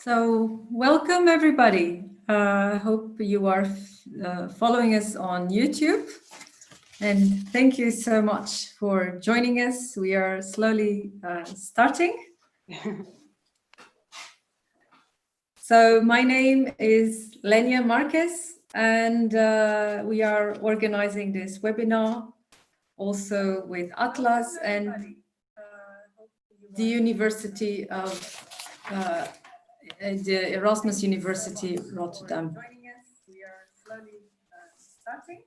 So welcome everybody. I hope you are following us on YouTube. And thank you so much for joining us. We are slowly starting. So my name is Lenia Marquez, and we are organizing this webinar also with Atlas and the University of the Erasmus University Rotterdam. We are slowly starting.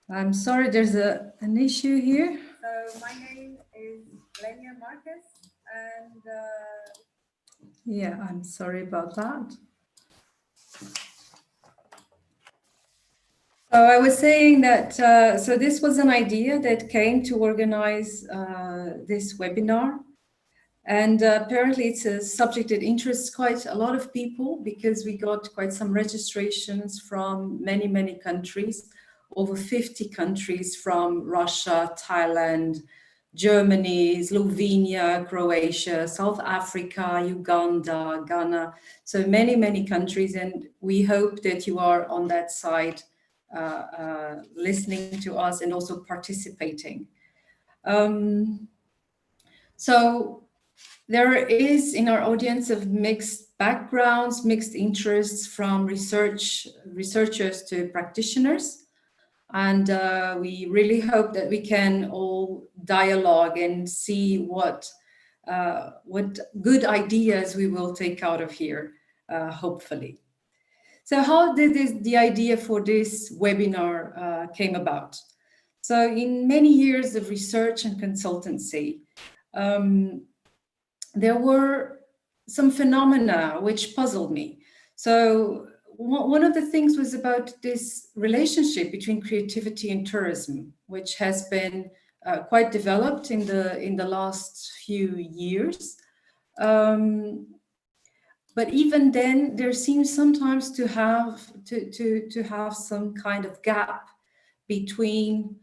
I'm sorry, there's an issue here. So my name is Lenia Marquez, and yeah, I'm sorry about that. So I was saying that, so this was an idea that came to organize this webinar. And apparently it's a subject that interests quite a lot of people because we got quite some registrations from many, many countries, over 50 countries from Russia, Thailand, Germany, Slovenia, Croatia, South Africa, Uganda, Ghana. So many, many countries. And we hope that you are on that side listening to us and also participating. So there is in our audience of mixed backgrounds, mixed interests from researchers to practitioners. And we really hope that we can all dialogue and see what good ideas we will take out of here, hopefully. So how did the idea for this webinar came about? So in many years of research and consultancy, there were some phenomena which puzzled me. So one of the things was about this relationship between creativity and tourism, which has been quite developed in the last few years. But even then, there seems sometimes to have some kind of gap between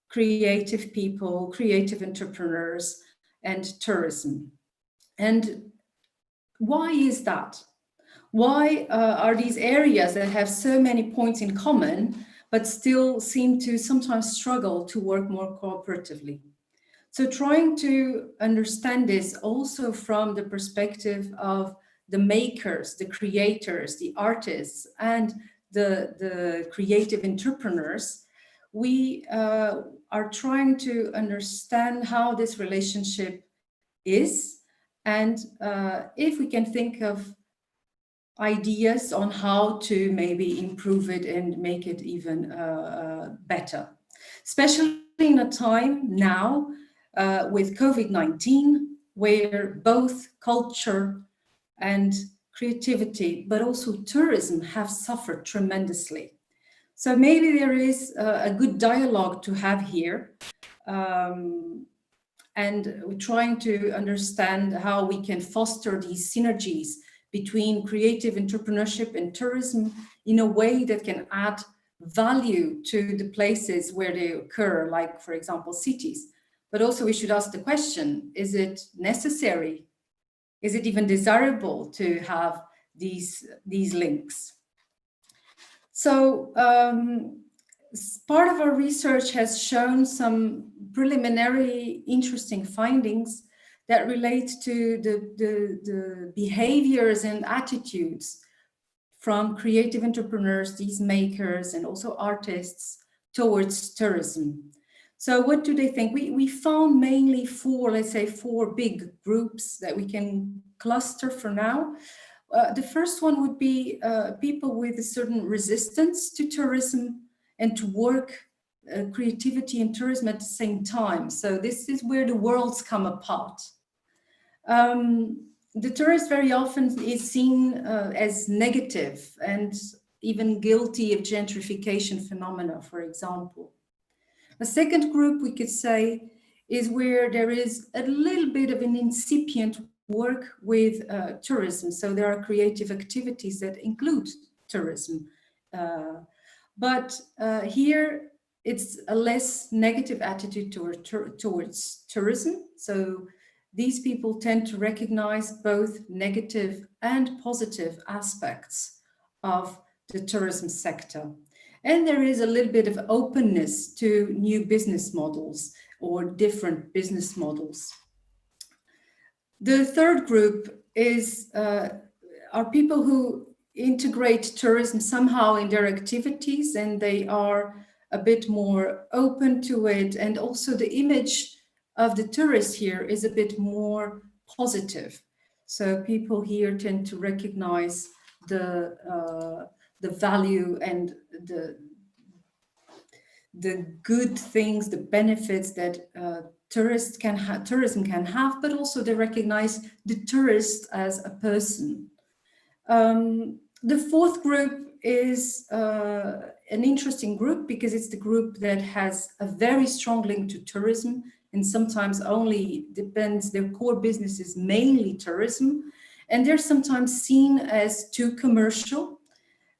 creative people, creative entrepreneurs, and tourism. And why is that? Why are these areas that have so many points in common, but still seem to sometimes struggle to work more cooperatively? So trying to understand this also from the perspective of the makers, the creators, the artists, and the creative entrepreneurs, we are trying to understand how this relationship is, and if we can think of ideas on how to maybe improve it and make it even better, especially in a time now with COVID-19, where both culture and creativity, but also tourism, have suffered tremendously. So maybe there is a good dialogue to have here. And we're trying to understand how we can foster these synergies between creative entrepreneurship and tourism in a way that can add value to the places where they occur, like, for example, cities. But also we should ask the question, is it necessary? Is it even desirable to have these links? So part of our research has shown some preliminary interesting findings that relate to the behaviors and attitudes from creative entrepreneurs, these makers, and also artists towards tourism. So what do they think? We found mainly four big groups that we can cluster for now. The first one would be people with a certain resistance to tourism and to work creativity and tourism at the same time. So this is where the worlds come apart. The tourist very often is seen as negative and even guilty of gentrification phenomena, for example. A second group, we could say, is where there is a little bit of an incipient work with tourism. So there are creative activities that include tourism. But here it's a less negative attitude towards tourism. So these people tend to recognize both negative and positive aspects of the tourism sector. And there is a little bit of openness to new business models or different business models. The third group is are people who integrate tourism somehow in their activities, and they are a bit more open to it. And also the image of the tourist here is a bit more positive. So people here tend to recognize the value and the good things, the benefits that tourism can have, but also they recognize the tourist as a person. The fourth group is an interesting group because it's the group that has a very strong link to tourism, and sometimes only depends, their core business is mainly tourism, and they're sometimes seen as too commercial.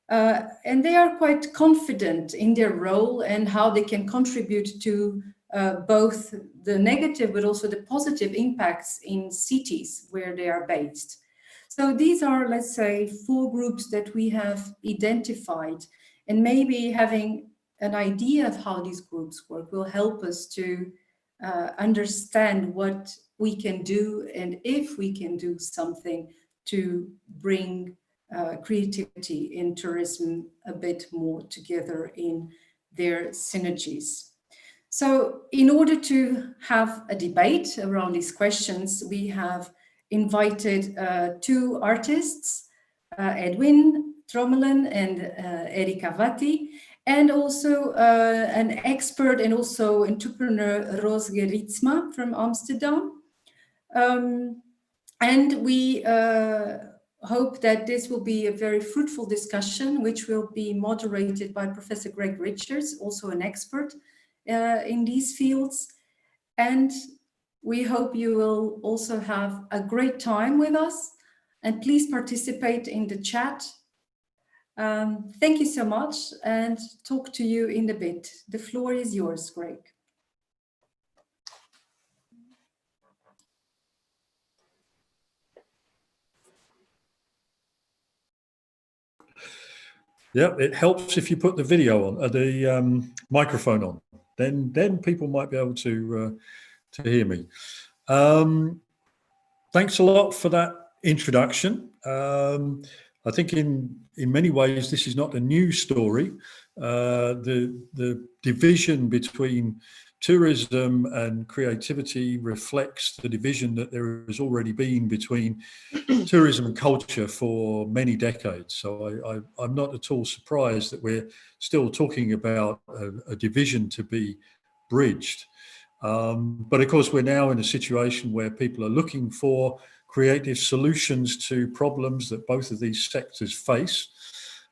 And they are quite confident in their role and how they can contribute to both the negative but also the positive impacts in cities where they are based. So these are, let's say, 4 groups that we have identified, and maybe having an idea of how these groups work will help us to understand what we can do and if we can do something to bring creativity in tourism a bit more together in their synergies. So in order to have a debate around these questions, we have invited 2 artists, Edwin Tromelin and Erik Cavett, and also an expert and also entrepreneur, Roos Geritsma from Amsterdam. And we hope that this will be a very fruitful discussion, which will be moderated by Professor Greg Richards, also an expert in these fields. And we hope you will also have a great time with us, and please participate in the chat. Thank you so much, and talk to you in a bit. The floor is yours, Greg. Yeah, it helps if you put the video on, the microphone on. Then people might be able to hear me. Thanks a lot for that introduction. I think in many ways this is not a new story. The division between tourism and creativity reflects the division that there has already been between tourism and culture for many decades. So I'm not at all surprised that we're still talking about a division to be bridged. But of course, we're now in a situation where people are looking for creative solutions to problems that both of these sectors face.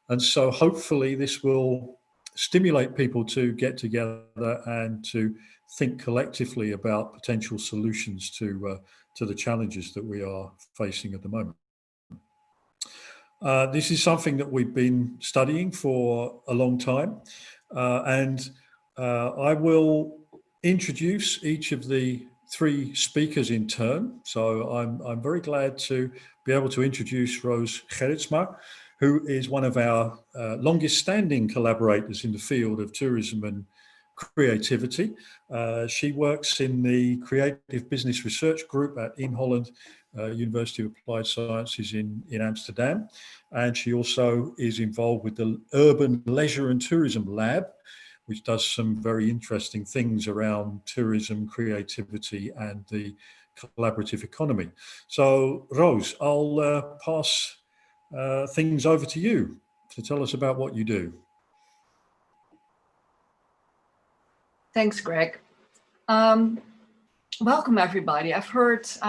And so hopefully this will stimulate people to get together and to think collectively about potential solutions to the challenges that we are facing at the moment. This is something that we've been studying for a long time, and I will introduce each of the 3 speakers in turn. So I'm very glad to be able to introduce Roos Geritsma, who is one of our longest standing collaborators in the field of tourism and creativity. She works in the Creative Business Research Group at In Holland University of Applied Sciences in Amsterdam. And she also is involved with the Urban Leisure and Tourism Lab, which does some very interesting things around tourism, creativity, and the collaborative economy. So, Roos, I'll pass things over to you to tell us about what you do. Thanks, Greg. Welcome, everybody. I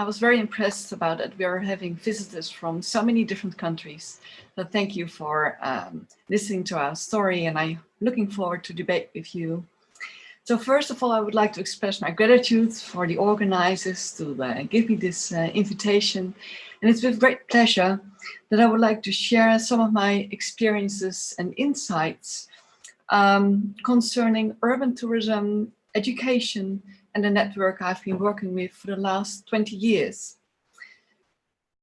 was very impressed about it. We are having visitors from so many different countries. So thank you for listening to our story, and I'm looking forward to debate with you. So first of all, I would like to express my gratitude for the organizers to give me this invitation. And it's with great pleasure that I would like to share some of my experiences and insights concerning urban tourism, education, and a network I've been working with for the last 20 years.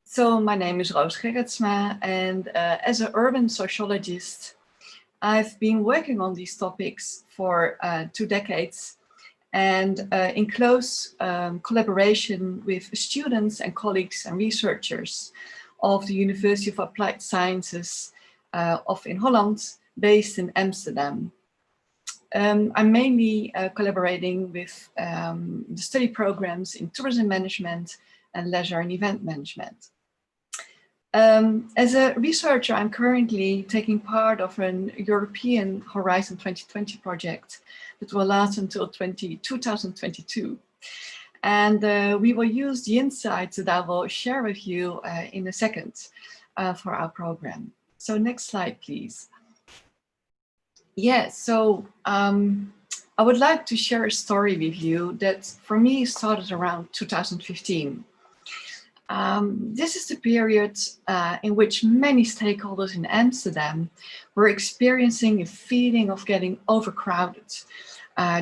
So my name is Gottesman, and as an urban sociologist, I've been working on these topics for 2 decades, and in close collaboration with students and colleagues and researchers of the University of Applied Sciences in Holland, based in Amsterdam. I'm mainly collaborating with the study programs in tourism management and leisure and event management. As a researcher, I'm currently taking part of an European Horizon 2020 project that will last until 2022. And we will use the insights that I will share with you in a second for our program. So next slide, please. Yeah, so I would like to share a story with you that for me started around 2015. This is the period in which many stakeholders in Amsterdam were experiencing a feeling of getting overcrowded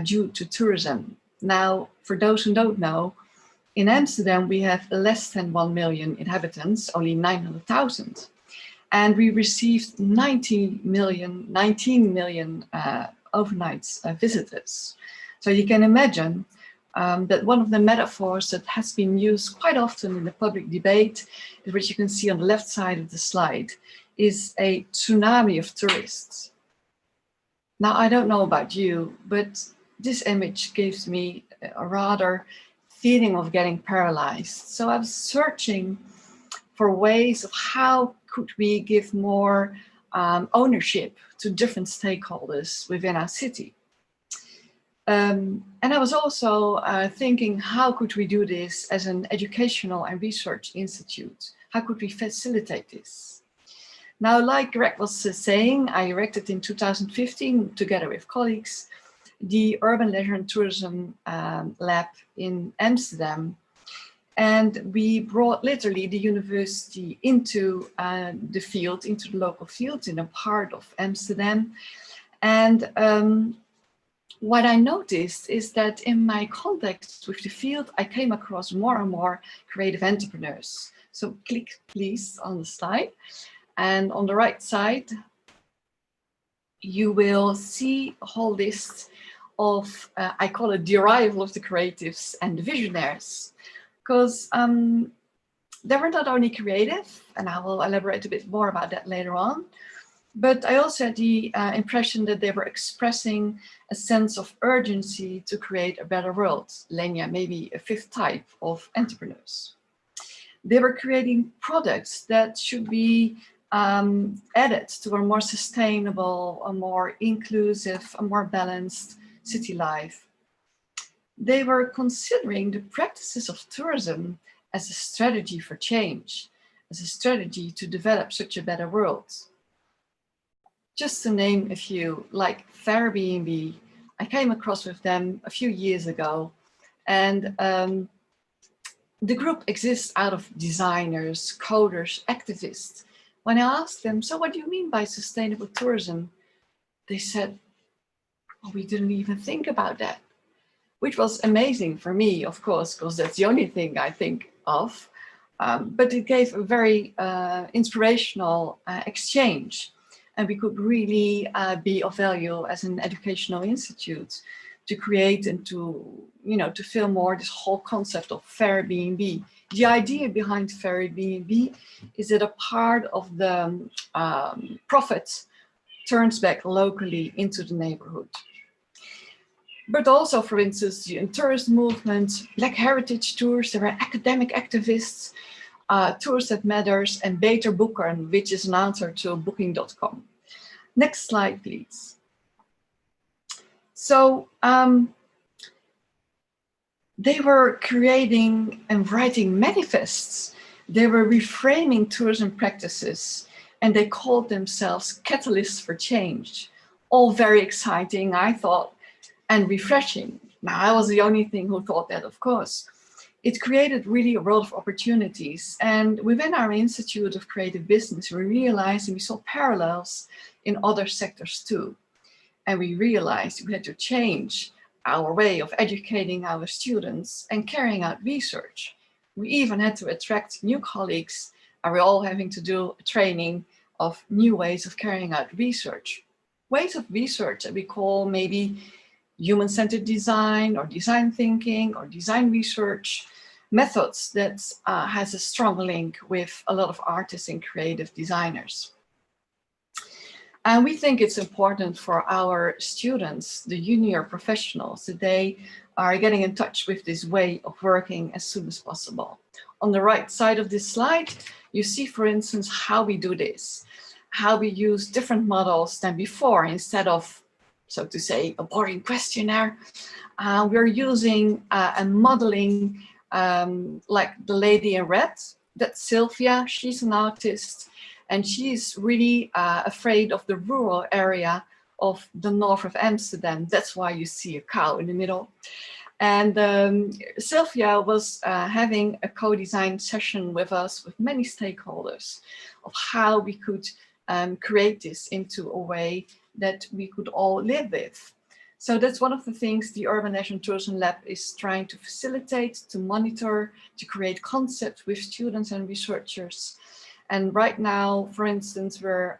due to tourism. Now, for those who don't know, in Amsterdam we have less than 1 million inhabitants, only 900,000. And we received 19 million overnight visitors. So you can imagine that one of the metaphors that has been used quite often in the public debate, which you can see on the left side of the slide, is a tsunami of tourists. Now, I don't know about you, but this image gives me a rather feeling of getting paralyzed. So I was searching for ways of how could we give more ownership to different stakeholders within our city. And I was also thinking, how could we do this as an educational and research institute? How could we facilitate this? Now, like Greg was saying, I erected in 2015, together with colleagues, the Urban Leisure and Tourism Lab in Amsterdam. And we brought literally the university into the field, into the local fields in a part of Amsterdam. And what I noticed is that in my contact with the field, I came across more and more creative entrepreneurs. So click please on the slide. And on the right side, you will see a whole list of, I call it the arrival of the creatives and the visionaries. Because they were not only creative, and I will elaborate a bit more about that later on, but I also had the impression that they were expressing a sense of urgency to create a better world. Lenya, maybe a 5th type of entrepreneurs. They were creating products that should be added to a more sustainable, a more inclusive, a more balanced city life. They were considering the practices of tourism as a strategy for change, as a strategy to develop such a better world. Just to name a few, like Airbnb, I came across with them a few years ago, and the group exists out of designers, coders, activists. When I asked them, so what do you mean by sustainable tourism? They said, oh, we didn't even think about that. Which was amazing for me, of course, because that's the only thing I think of. But it gave a very inspirational exchange. And we could really be of value as an educational institute to create and to, to feel more this whole concept of Airbnb. The idea behind Airbnb is that a part of the profit turns back locally into the neighborhood. But also, for instance, the tourist movement, Black Heritage Tours, there were academic activists, Tours That Matters, and Beter Boeken, which is an answer to Booking.com. Next slide, please. So they were creating and writing manifests. They were reframing tourism practices, and they called themselves catalysts for change. All very exciting, I thought, and refreshing. Now, I was the only thing who thought that, of course. It created really a world of opportunities. And within our Institute of Creative Business, we realized and we saw parallels in other sectors too. And we realized we had to change our way of educating our students and carrying out research. We even had to attract new colleagues, and we're all having to do a training of new ways of carrying out research. Ways of research that we call maybe human-centered design or design thinking or design research, methods that has a strong link with a lot of artists and creative designers. And we think it's important for our students, the junior professionals, that they are getting in touch with this way of working as soon as possible. On the right side of this slide, you see, for instance, how we do this, how we use different models than before. Instead of, so to say, a boring questionnaire, we're using a modeling like the lady in red. That's Sylvia. She's an artist, and she's really afraid of the rural area of the north of Amsterdam. That's why you see a cow in the middle. And Sylvia was having a co-design session with us, with many stakeholders, of how we could create this into a way that we could all live with. So that's one of the things the Urban National Tourism Lab is trying to facilitate, to monitor, to create concepts with students and researchers. And right now, for instance, we're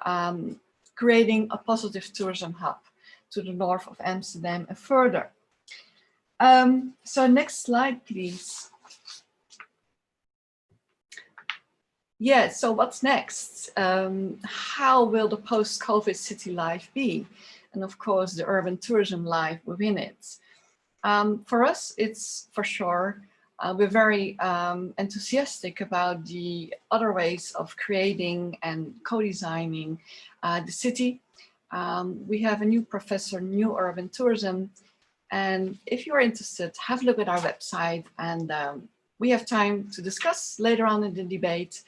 creating a positive tourism hub to the north of Amsterdam and further. So next slide, please. Yeah, so what's next? How will the post-COVID city life be? And of course, the urban tourism life within it. For us, it's for sure, we're very enthusiastic about the other ways of creating and co-designing the city. We have a new professor, new urban tourism. And if you're interested, have a look at our website, and we have time to discuss later on in the debate.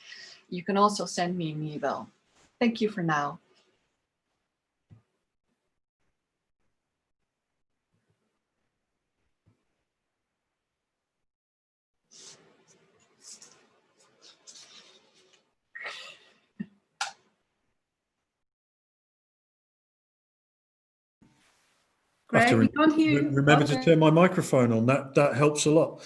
You can also send me an email. Thank you for now. Greg, we can't hear you. Remember to turn my microphone on. That helps a lot.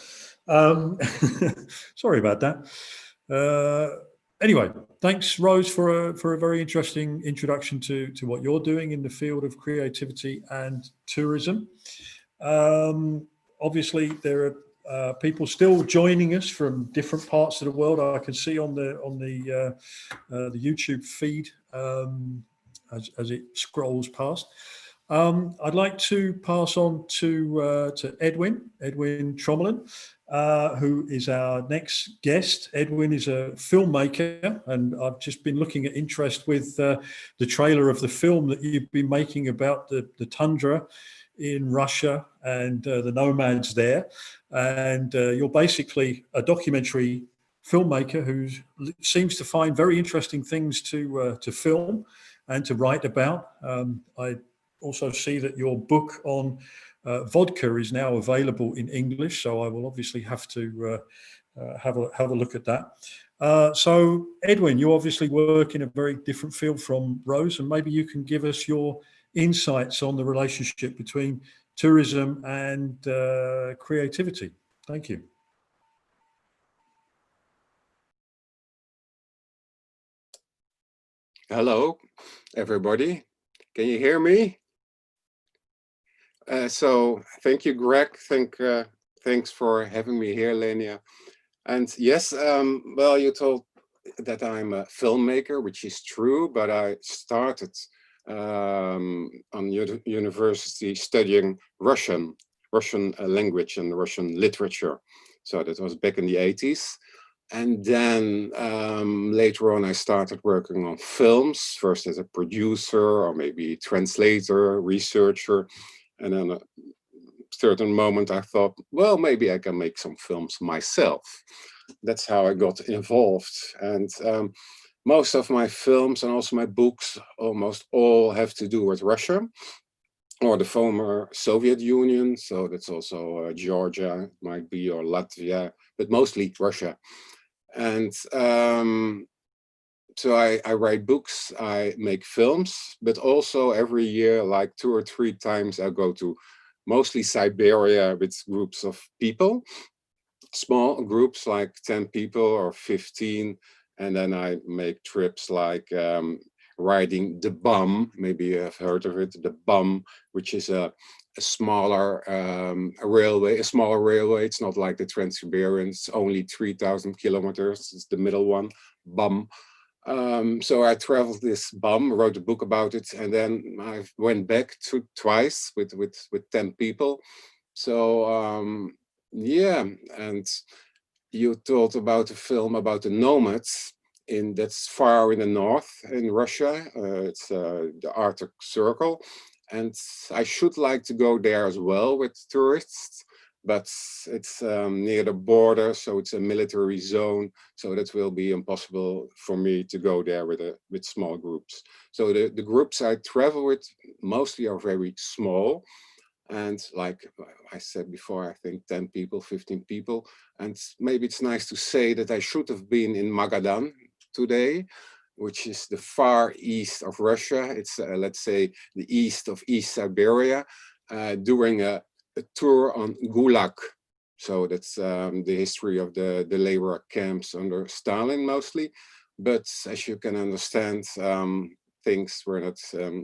Sorry about that. Anyway, thanks, Rose, for a very interesting introduction to what you're doing in the field of creativity and tourism. Obviously, there are people still joining us from different parts of the world. I can see on the YouTube feed as it scrolls past. I'd like to pass on to Edwin Tromelin, who is our next guest. Edwin is a filmmaker, and I've just been looking at interest with the trailer of the film that you've been making about the tundra in Russia and the nomads there. And you're basically a documentary filmmaker who seems to find very interesting things to film and to write about. I also see that your book on vodka is now available in English, so I will obviously have to have a look at that. So Edwin, you obviously work in a very different field from Rose, and maybe you can give us your insights on the relationship between tourism and creativity. Thank you. Hello, everybody. Can you hear me? So thank you, Greg. Thanks for having me here, Lenia. And yes, well, you told that I'm a filmmaker, which is true, but I started on university studying Russian language and Russian literature. So that was back in the 80s. And then later on, I started working on films, first as a producer or maybe translator, researcher. And then at a certain moment, I thought, well, maybe I can make some films myself. That's how I got involved. And most of my films and also my books, almost all have to do with Russia or the former Soviet Union. So that's also Georgia, might be, or Latvia, but mostly Russia. And so I write books, I make films, but also every year, like 2 or 3 times, I go to mostly Siberia with groups of people, small groups like 10 people or 15. And then I make trips like riding the Bum, maybe you have heard of it, the Bum, which is a smaller railway, a smaller railway. It's not like the Trans-Siberian, it's only 3,000 kilometers, it's the middle one, Bum. So I traveled this Bum, wrote a book about it, and then I went back twice with 10 people. So yeah, and you told about a film about the nomads that's far in the north in Russia. It's the Arctic Circle, and I should like to go there as well with tourists, but it's near the border, so it's a military zone, so that will be impossible for me to go there with small groups. So the groups I travel with mostly are very small. And like I said before, I think 10 people, 15 people. And maybe it's nice to say that I should have been in Magadan today, which is the far east of Russia. It's, let's say, the east of East Siberia, during a tour on Gulag. So that's the history of the labor camps under Stalin mostly. But as you can understand, things were not,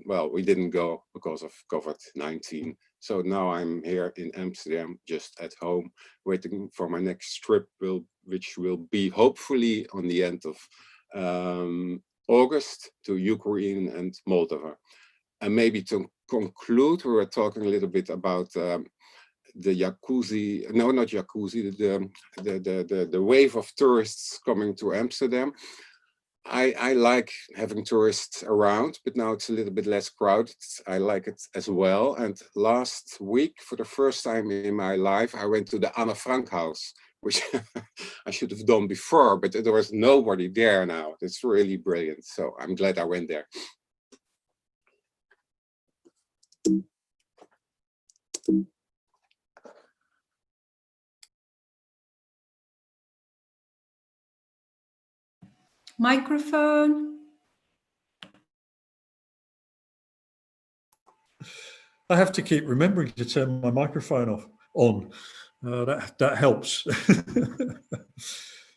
well, we didn't go because of COVID-19. So now I'm here in Amsterdam, just at home, waiting for my next trip, which will be hopefully on the end of August to Ukraine and Moldova. And maybe to conclude, we were talking a little bit about the jacuzzi, no, not jacuzzi, the wave of tourists coming to Amsterdam. I like having tourists around, but now it's a little bit less crowded. I like it as well. And last week, for the first time in my life, I went to the Anne Frank house, which I should have done before, but there was nobody there now. It's really brilliant. So I'm glad I went there. Microphone. I have to keep remembering to turn my microphone on. That helps.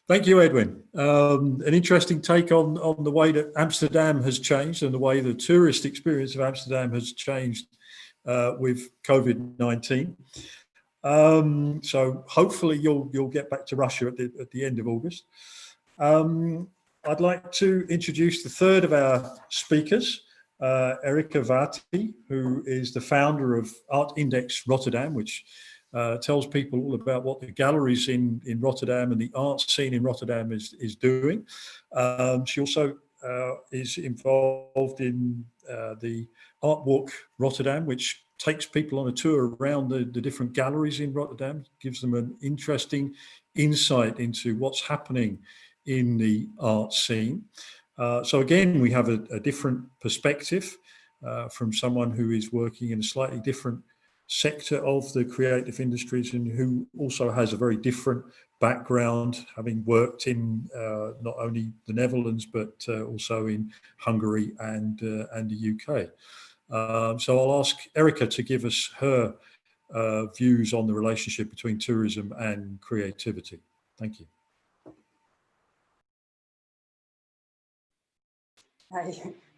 Thank you, Edwin. An interesting take on the way that Amsterdam has changed and the way the tourist experience of Amsterdam has changed with COVID-19. So hopefully you'll get back to Russia at the end of August. I'd like to introduce the third of our speakers, Erik Cavett, who is the founder of Art Index Rotterdam, which tells people all about what the galleries in Rotterdam and the art scene in Rotterdam is doing. She also is involved in the Art Walk Rotterdam, which takes people on a tour around the different galleries in Rotterdam, gives them an interesting insight into what's happening in the art scene. So again, we have a different perspective from someone who is working in a slightly different sector of the creative industries and who also has a very different background, having worked in not only the Netherlands, but also in Hungary and the UK. So I'll ask Erika to give us her views on the relationship between tourism and creativity. Thank you.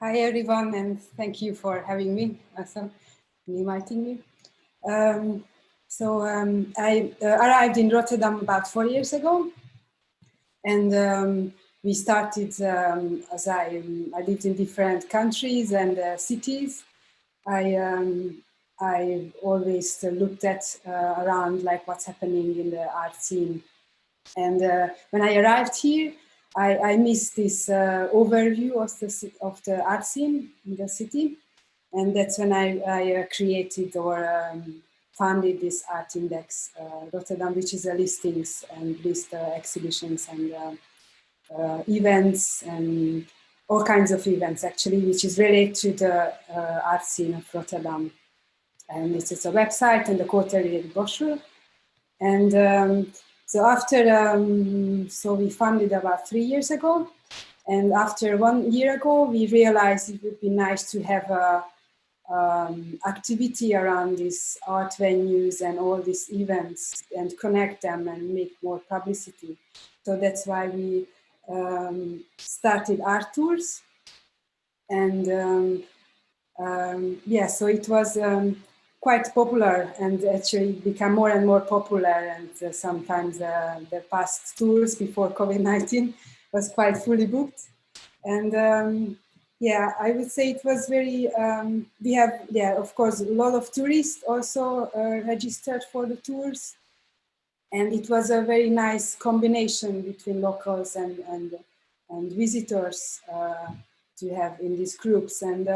Hi everyone, and thank you for having me, and inviting me. I arrived in Rotterdam about 4 years ago, and we started, as I lived in different countries and cities. I always looked at around like what's happening in the art scene. And when I arrived here, I missed this overview of the art scene in the city. And that's when I created or founded this Art Index Rotterdam, which is a listings and list exhibitions and events and all kinds of events actually, which is related to the art scene of Rotterdam. And this is a website and a quarterly brochure. And so after, so we funded about 3 years ago. And after 1 year ago, we realized it would be nice to have activity around these art venues and all these events and connect them and make more publicity. So that's why we started art tours. And yeah, so it was quite popular and actually become more and more popular. And sometimes the past tours before COVID-19 was quite fully booked. And yeah, I would say it was very, we have, yeah, of course, a lot of tourists also registered for the tours. And it was a very nice combination between locals and visitors to have in these groups. And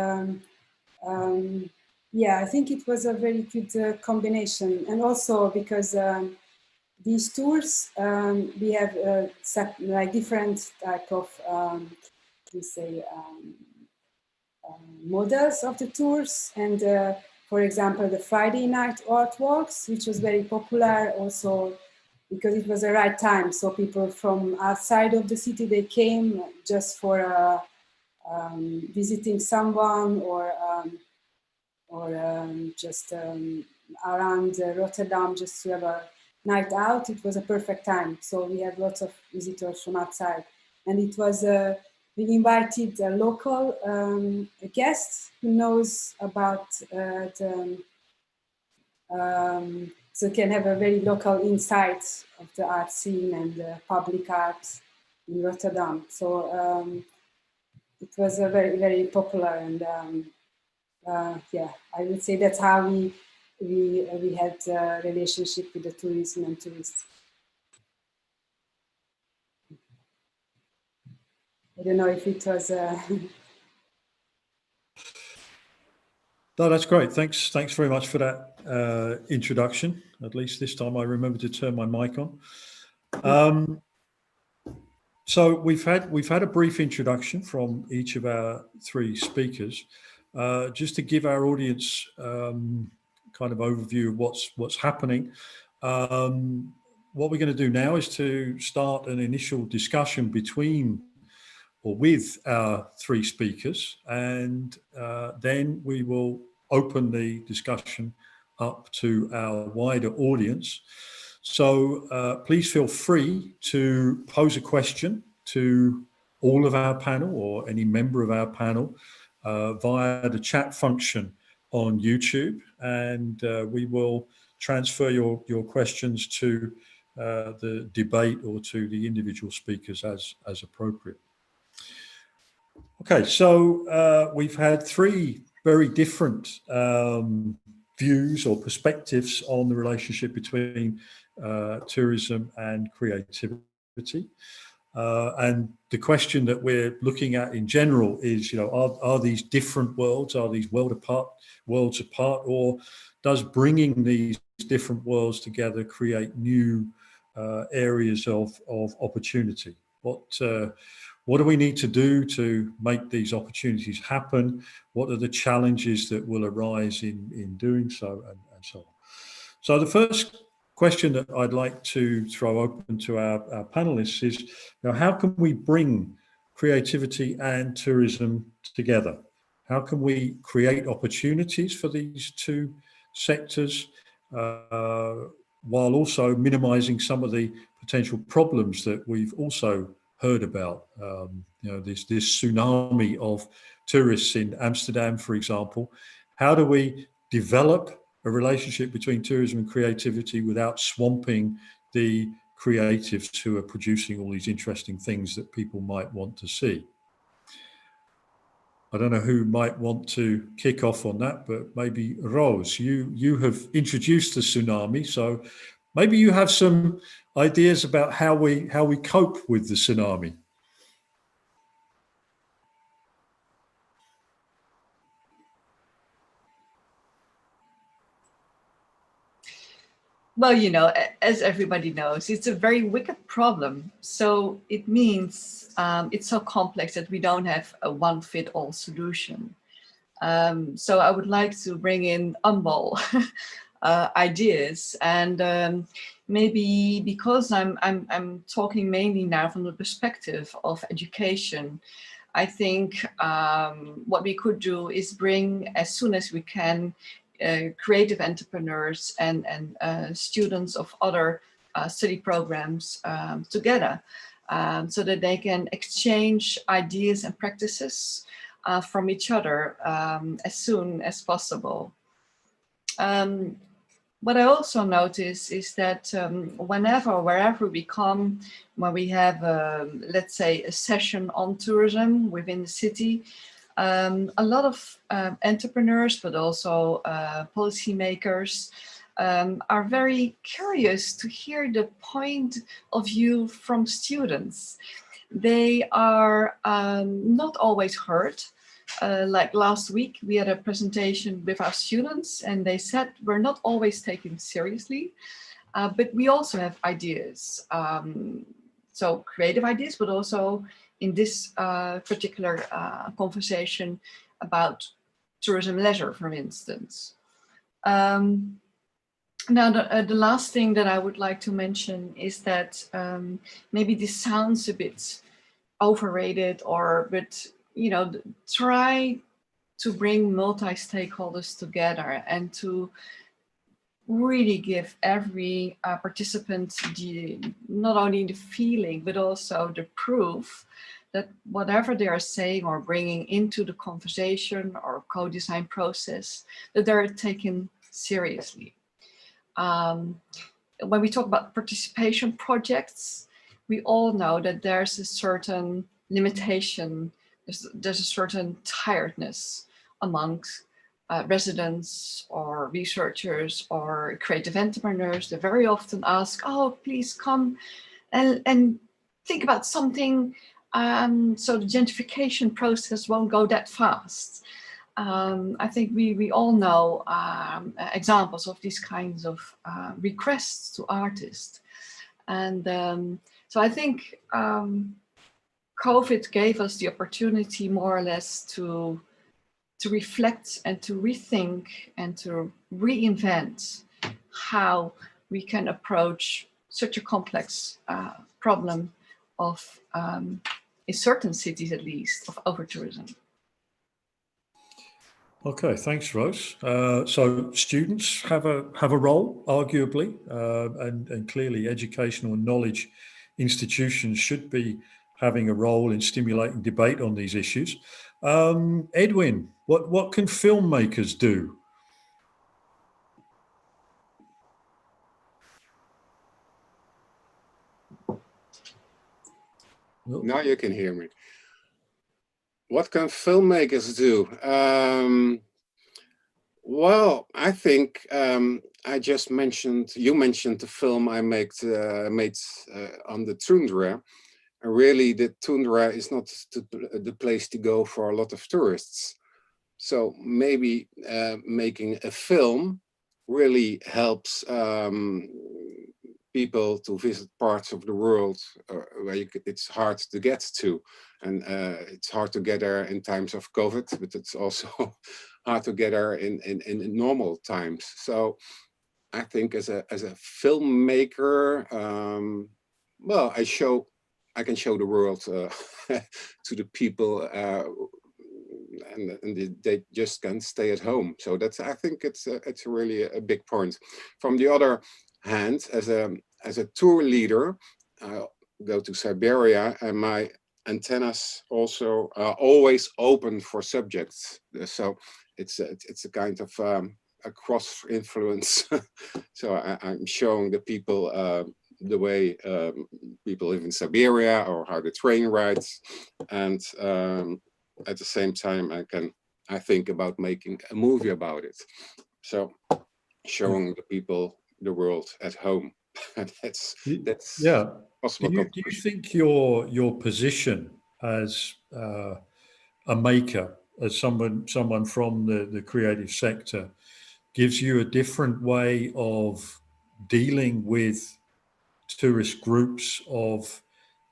yeah, I think it was a very good combination. And also because these tours, we have like different type of, we say, models of the tours. And for example, the Friday night art walks, which was very popular also because it was the right time. So people from outside of the city, they came just for visiting someone or just around Rotterdam, just to have a night out. It was a perfect time. So we had lots of visitors from outside. And it was, we invited a local guest who knows about so can have a very local insight of the art scene and public art in Rotterdam. So it was a very, very popular, and yeah, I would say that's how we had a relationship with the tourism and tourists. I don't know if it was. No, that's great. Thanks very much for that introduction. At least this time I remember to turn my mic on. So we've had a brief introduction from each of our three speakers, just to give our audience kind of overview of what's happening. What we're going to do now is to start an initial discussion between or with our three speakers, and then we will open the discussion up to our wider audience. So please feel free to pose a question to all of our panel or any member of our panel via the chat function on YouTube, and we will transfer your questions to the debate or to the individual speakers as appropriate. Okay, so we've had three very different views or perspectives on the relationship between tourism and creativity. And the question that we're looking at in general is, are these different worlds? Are these worlds apart, or does bringing these different worlds together create new areas of opportunity? What do we need to do to make these opportunities happen? What are the challenges that will arise in doing so, and so on? So the first question that I'd like to throw open to our panelists is, how can we bring creativity and tourism together? How can we create opportunities for these two sectors while also minimizing some of the potential problems that we've also heard about? This tsunami of tourists in Amsterdam, for example. How do we develop a relationship between tourism and creativity without swamping the creatives who are producing all these interesting things that people might want to see? I don't know who might want to kick off on that, but maybe Rose, you have introduced the tsunami, so maybe you have some ideas about how we cope with the tsunami. Well, as everybody knows, it's a very wicked problem. So it means it's so complex that we don't have a one-fit-all solution. So I would like to bring in Ambal ideas, and maybe because I'm talking mainly now from the perspective of education, I think what we could do is bring, as soon as we can, creative entrepreneurs and students of other study programs together, so that they can exchange ideas and practices from each other as soon as possible. What I also notice is that wherever we come, when we have, let's say, a session on tourism within the city, a lot of entrepreneurs, but also policymakers, are very curious to hear the point of view from students. They are not always heard. Like last week, we had a presentation with our students, and they said we're not always taken seriously, but we also have ideas. So creative ideas, but also in this particular conversation about tourism leisure, for instance. Now, the last thing that I would like to mention is that maybe this sounds a bit overrated, but you know, try to bring multi-stakeholders together and to really give every participant not only the feeling, but also the proof that whatever they are saying or bringing into the conversation or co-design process, that they're taken seriously. When we talk about participation projects, we all know that there's a certain limitation, there's a certain tiredness amongst residents or researchers or creative entrepreneurs. They very often ask, oh, please come and think about something so the gentrification process won't go that fast. I think we all know examples of these kinds of requests to artists. And so I think COVID gave us the opportunity more or less to reflect and to rethink and to reinvent how we can approach such a complex problem of, in certain cities at least, of over-tourism. Okay, thanks, Rose. So students have a role, arguably, and clearly educational and knowledge institutions should be having a role in stimulating debate on these issues. Edwin, what can filmmakers do? Now you can hear me. What can filmmakers do? Well, I think you mentioned the film I made on the tundra. Really, the tundra is not the place to go for a lot of tourists. So maybe making a film really helps people to visit parts of the world where it's hard to get to. And it's hard to get there in times of COVID, but it's also hard to get there in normal times. So I think as a filmmaker, well, I can show the world to the people, and they just can't stay at home. So I think it's really a big point. From the other hand, as a tour leader, I go to Siberia, and my antennas also are always open for subjects. So it's a kind of a cross influence. So I'm showing the people the way people live in Siberia or how the train rides, and at the same time I think about making a movie about it. So showing the people the world at home. that's yeah. possible. Do you think your position as a maker, as someone from the creative sector, gives you a different way of dealing with tourist groups, of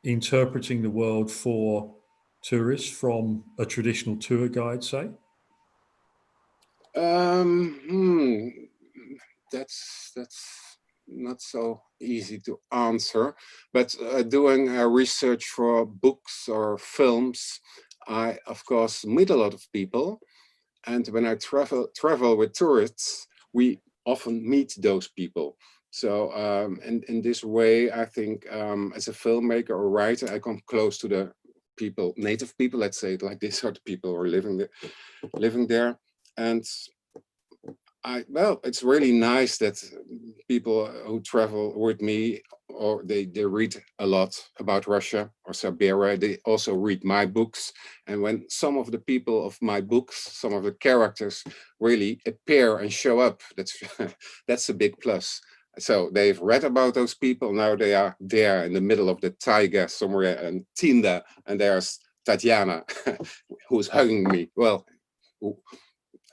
interpreting the world for tourists from a traditional tour guide, say? That's not so easy to answer, but doing research for books or films, I, of course, meet a lot of people. And when I travel with tourists, we often meet those people. So in this way, I think as a filmmaker or writer, I come close to the people, native people, let's say it like this, are the people who are living there. And well, it's really nice that people who travel with me, or they read a lot about Russia or Siberia, they also read my books. And when some of the people of my books, some of the characters really appear and show up, that's a big plus. So they've read about those people, now they are there in the middle of the taiga somewhere in Tinda, and there's Tatiana, who's hugging me. Well,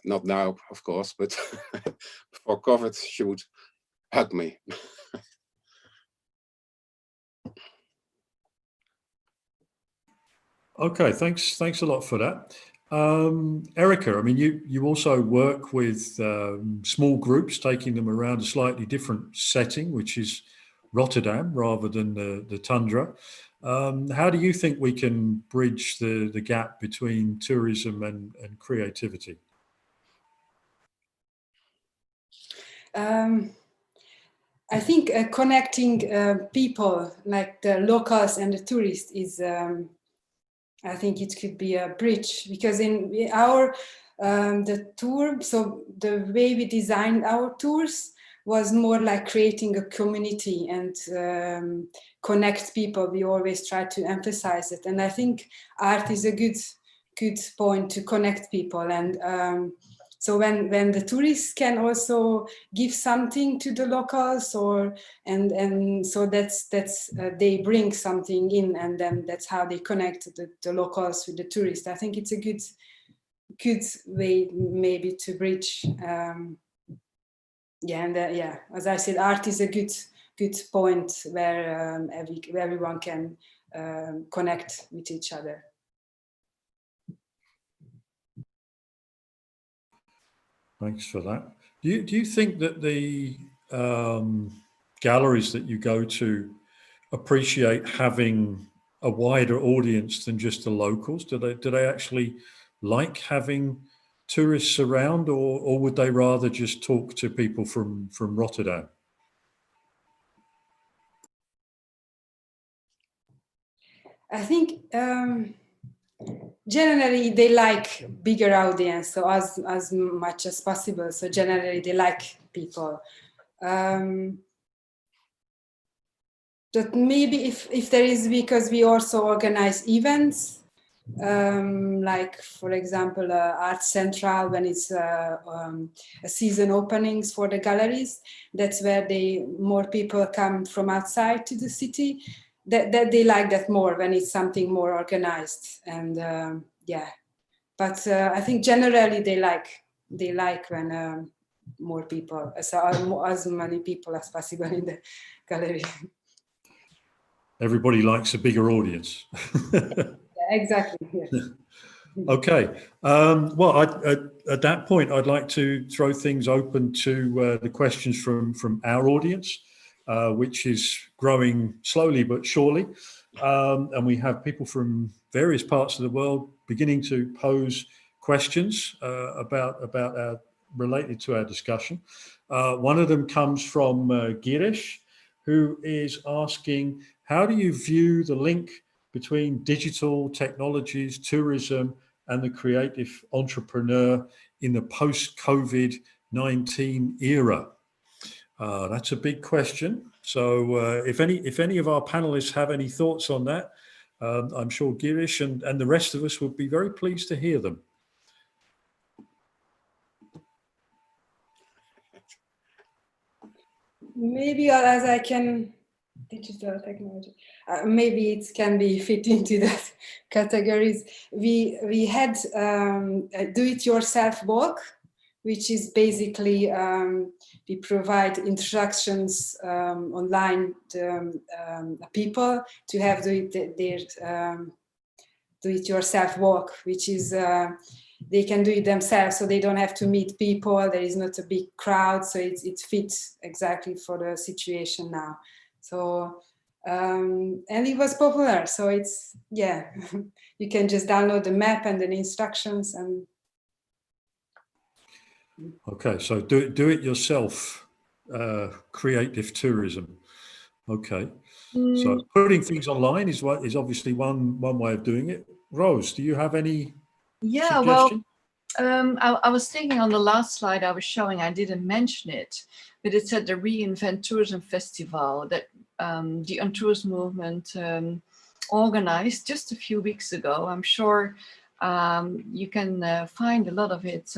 not now, of course, but before COVID, she would hug me. Okay, thanks a lot for that. Erica, I mean, you also work with small groups, taking them around a slightly different setting, which is Rotterdam rather than the tundra. How do you think we can bridge the gap between tourism and creativity? I think connecting people, like the locals and the tourists, is I think it could be a bridge, because in our the tour, so the way we designed our tours was more like creating a community and connect people. We always try to emphasize it, and I think art is a good point to connect people. And so when the tourists can also give something to the locals, and so that's they bring something in, and then that's how they connect the locals with the tourists. I think it's a good way maybe to bridge. As I said, art is a good point where everyone can connect with each other. Thanks for that. Do you think that the galleries that you go to appreciate having a wider audience than just the locals? Do they actually like having tourists around, or would they rather just talk to people from Rotterdam? I think generally they like bigger audience, so as much as possible. So generally they like people. But maybe if there is, because we also organize events, like for example Art Central, when it's a season openings for the galleries, that's where more people come from outside to the city. That they like that more when it's something more organized. And but I think generally they like when more people, as many people as possible in the gallery. Everybody likes a bigger audience. Exactly. Yeah. Okay. Well, at that point, I'd like to throw things open to the questions from our audience, which is growing slowly but surely. And we have people from various parts of the world beginning to pose questions related to our discussion. One of them comes from Girish, who is asking, how do you view the link between digital technologies, tourism, and the creative entrepreneur in the post-COVID-19 era? That's a big question. So if any of our panelists have any thoughts on that, I'm sure Girish and the rest of us would be very pleased to hear them. Maybe as I can, digital technology, maybe it can be fit into that categories. We had a do-it-yourself walk, which is basically we provide instructions online to people to have their do-it-yourself walk, which is they can do it themselves, so they don't have to meet people. There is not a big crowd, so it fits exactly for the situation now. So And it was popular. So it's, yeah, you can just download the map and the instructions. And Okay, so do it yourself, creative tourism. Okay, so putting things online is obviously one way of doing it. Rose, do you have any Yeah, suggestion? well, I was thinking on the last slide I was showing, I didn't mention it, but it said the Reinvent Tourism Festival that the On-Tourist movement organized just a few weeks ago. I'm sure you can find a lot of it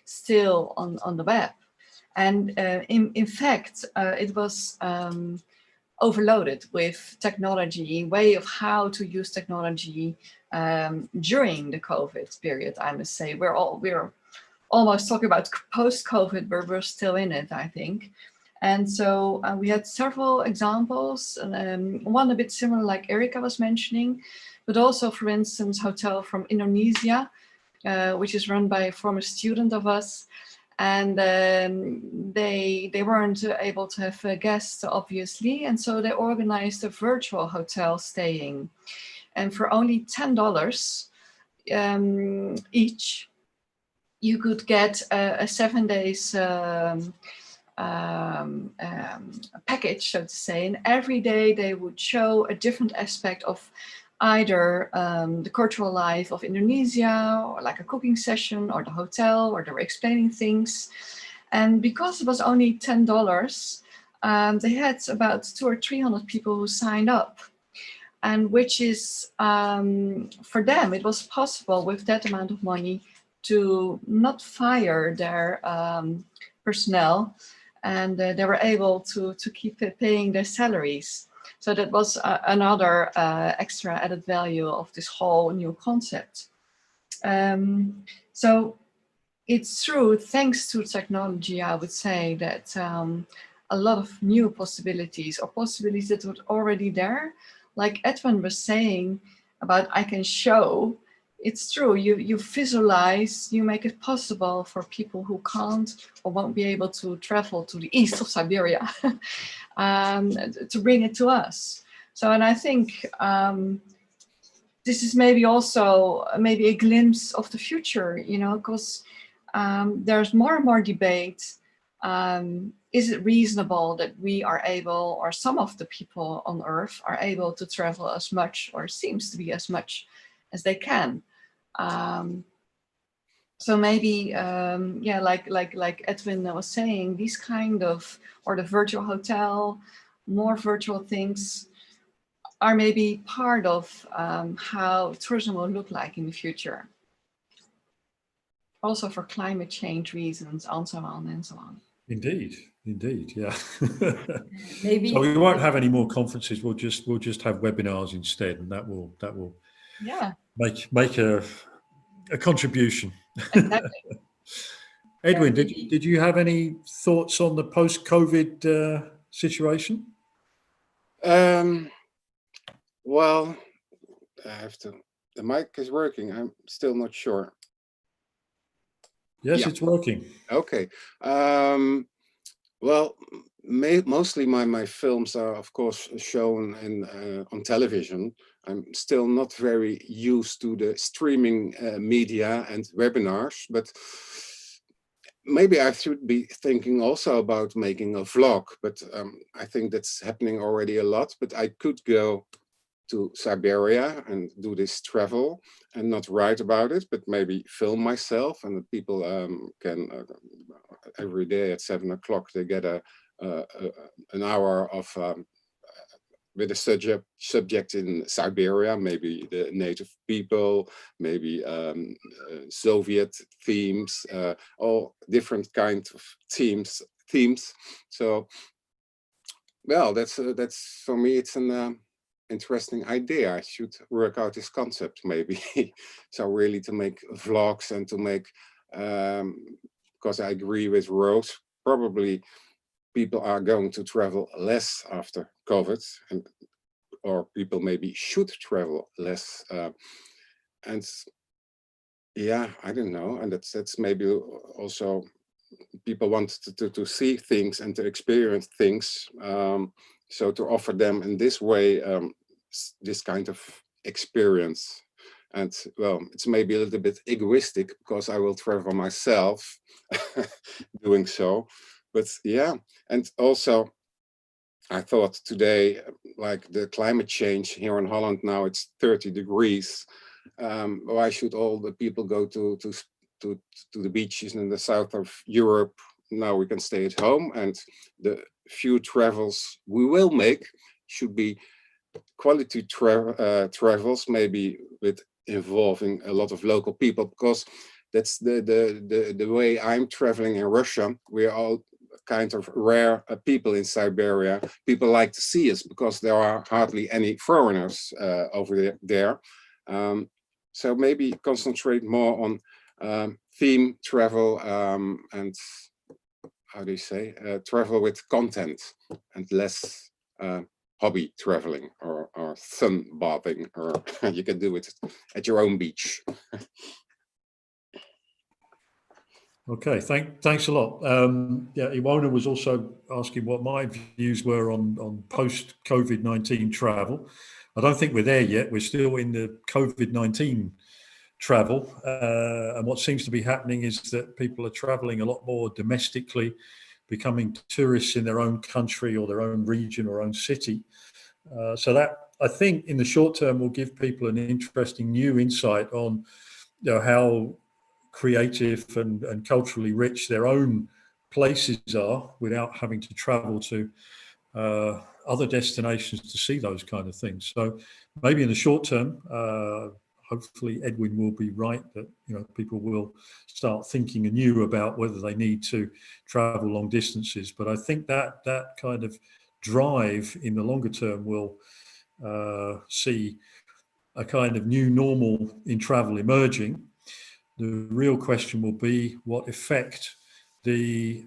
still on the web. And in fact, it was overloaded with technology, way of how to use technology during the COVID period. I must say, we're almost talking about post-COVID, but we're still in it, I think. And so we had several examples, one a bit similar like Erika was mentioning, but also, for instance, hotel from Indonesia, which is run by a former student of us. And they weren't able to have guests, obviously, and so they organized a virtual hotel staying. And for only $10 each, you could get a 7 days package, so to say. And every day they would show a different aspect of either the cultural life of Indonesia, or like a cooking session, or the hotel, or they were explaining things. And because it was only $10, they had about 200 or 300 people who signed up. And which is, for them, it was possible with that amount of money to not fire their personnel, and they were able to keep paying their salaries. So that was another extra added value of this whole new concept. So it's true, thanks to technology, I would say that a lot of new possibilities, or possibilities that were already there, like Edwin was saying about I can show, it's true, you visualize, you make it possible for people who can't or won't be able to travel to the east of Siberia to bring it to us. So, and I think this is maybe also maybe a glimpse of the future, you know, because there's more and more debate. Is it reasonable that we are able, or some of the people on Earth are able to travel as much, or seems to be as much as they can? So maybe, yeah, like Edwin was saying, these kind of, or the virtual hotel, more virtual things are maybe part of how tourism will look like in the future. Also for climate change reasons, and so on and so on. Indeed, yeah. Maybe so we won't have any more conferences. We'll just have webinars instead, and that will yeah make a contribution. Exactly. Edwin, did you have any thoughts on the post-COVID situation? Well, I have to. The mic is working. I'm still not sure. Yes, Yeah. it's working. Okay. Well, mostly my films are, of course, shown on television. I'm still not very used to the streaming media and webinars, but maybe I should be thinking also about making a vlog, but I think that's happening already a lot. But I could go to Siberia and do this travel and not write about it, but maybe film myself, and the people can every day at 7 o'clock they get an hour of with a subject in Siberia, maybe the native people, maybe Soviet themes, all different kinds of themes. So, well, that's for me. It's an interesting idea. I should work out this concept maybe. So really to make vlogs and to make, because I agree with Rose, probably people are going to travel less after COVID, or people maybe should travel less. And yeah, I don't know. And that's maybe also people want to see things and to experience things. so to offer them in this way this kind of experience. And well, it's maybe a little bit egoistic because I will travel myself doing so, but yeah. And also I thought today, like the climate change here in Holland now, it's 30 degrees. Why should all the people go to the beaches in the south of Europe? Now we can stay at home, and the few travels we will make should be quality travels, maybe with involving a lot of local people, because that's the way I'm traveling in Russia. We are all kind of rare people in Siberia. People like to see us because there are hardly any foreigners over there. So maybe concentrate more on theme travel and how do you say, travel with content, and less hobby traveling or sunbathing, or you can do it at your own beach. Okay, thanks a lot. Yeah, Iwona was also asking what my views were on post-COVID-19 travel. I don't think we're there yet. We're still in the COVID-19 travel. And what seems to be happening is that people are traveling a lot more domestically, becoming tourists in their own country or their own region or own city. So that, I think, in the short term will give people an interesting new insight on, you know, how creative and culturally rich their own places are without having to travel to other destinations to see those kind of things. So maybe in the short term, hopefully Edwin will be right that, you know, people will start thinking anew about whether they need to travel long distances. But I think that that kind of drive in the longer term will see a kind of new normal in travel emerging. The real question will be what effect the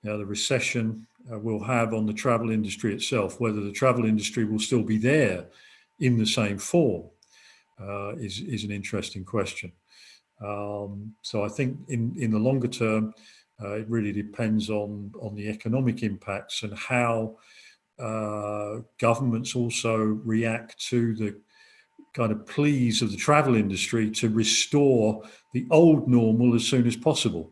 recession will have on the travel industry itself. Whether the travel industry will still be there in the same form is an interesting question. So I think in the longer term, it really depends on the economic impacts and how governments also react to the kind of pleas of the travel industry to restore the old normal as soon as possible,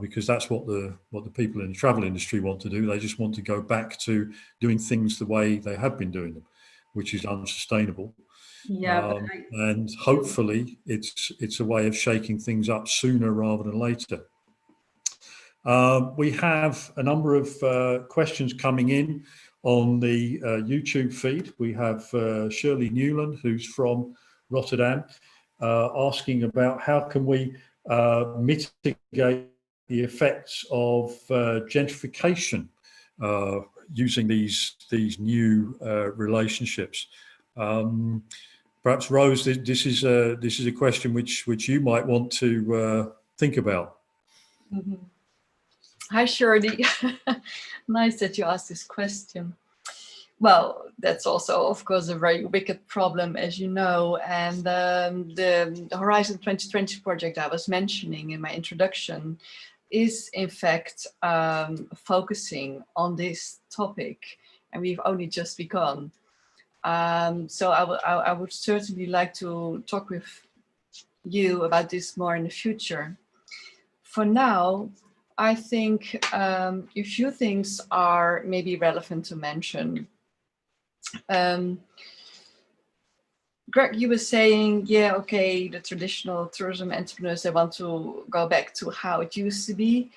because that's what the people in the travel industry want to do. They just want to go back to doing things the way they have been doing them, which is unsustainable. Yeah, and hopefully it's a way of shaking things up sooner rather than later. We have a number of questions coming in on the YouTube feed. We have Shirley Newland, who's from Rotterdam, asking about how can we mitigate the effects of gentrification using these new relationships. Perhaps Rose, this is a question which you might want to think about. Mm-hmm. Hi, Shirley. Nice that you asked this question. Well, that's also, of course, a very wicked problem, as you know. And the Horizon 2020 project I was mentioning in my introduction is, in fact, focusing on this topic. And we've only just begun. So I would certainly like to talk with you about this more in the future. For now, I think a few things are maybe relevant to mention. Greg, you were saying, yeah, okay, the traditional tourism entrepreneurs, they want to go back to how it used to be.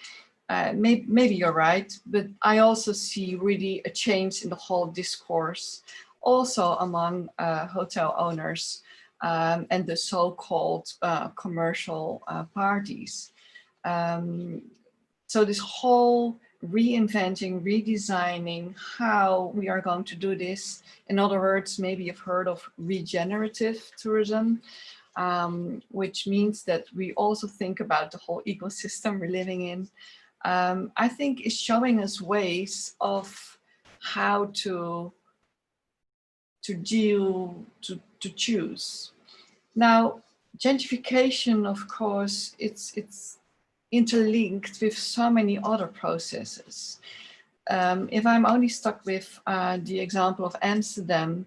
Maybe you're right, but I also see really a change in the whole discourse, also among hotel owners and the so-called commercial parties. So this whole reinventing, redesigning how we are going to do this. In other words, maybe you've heard of regenerative tourism, which means that we also think about the whole ecosystem we're living in. I think is showing us ways of how to choose. Now, gentrification, of course, it's interlinked with so many other processes. if I'm only stuck with the example of Amsterdam,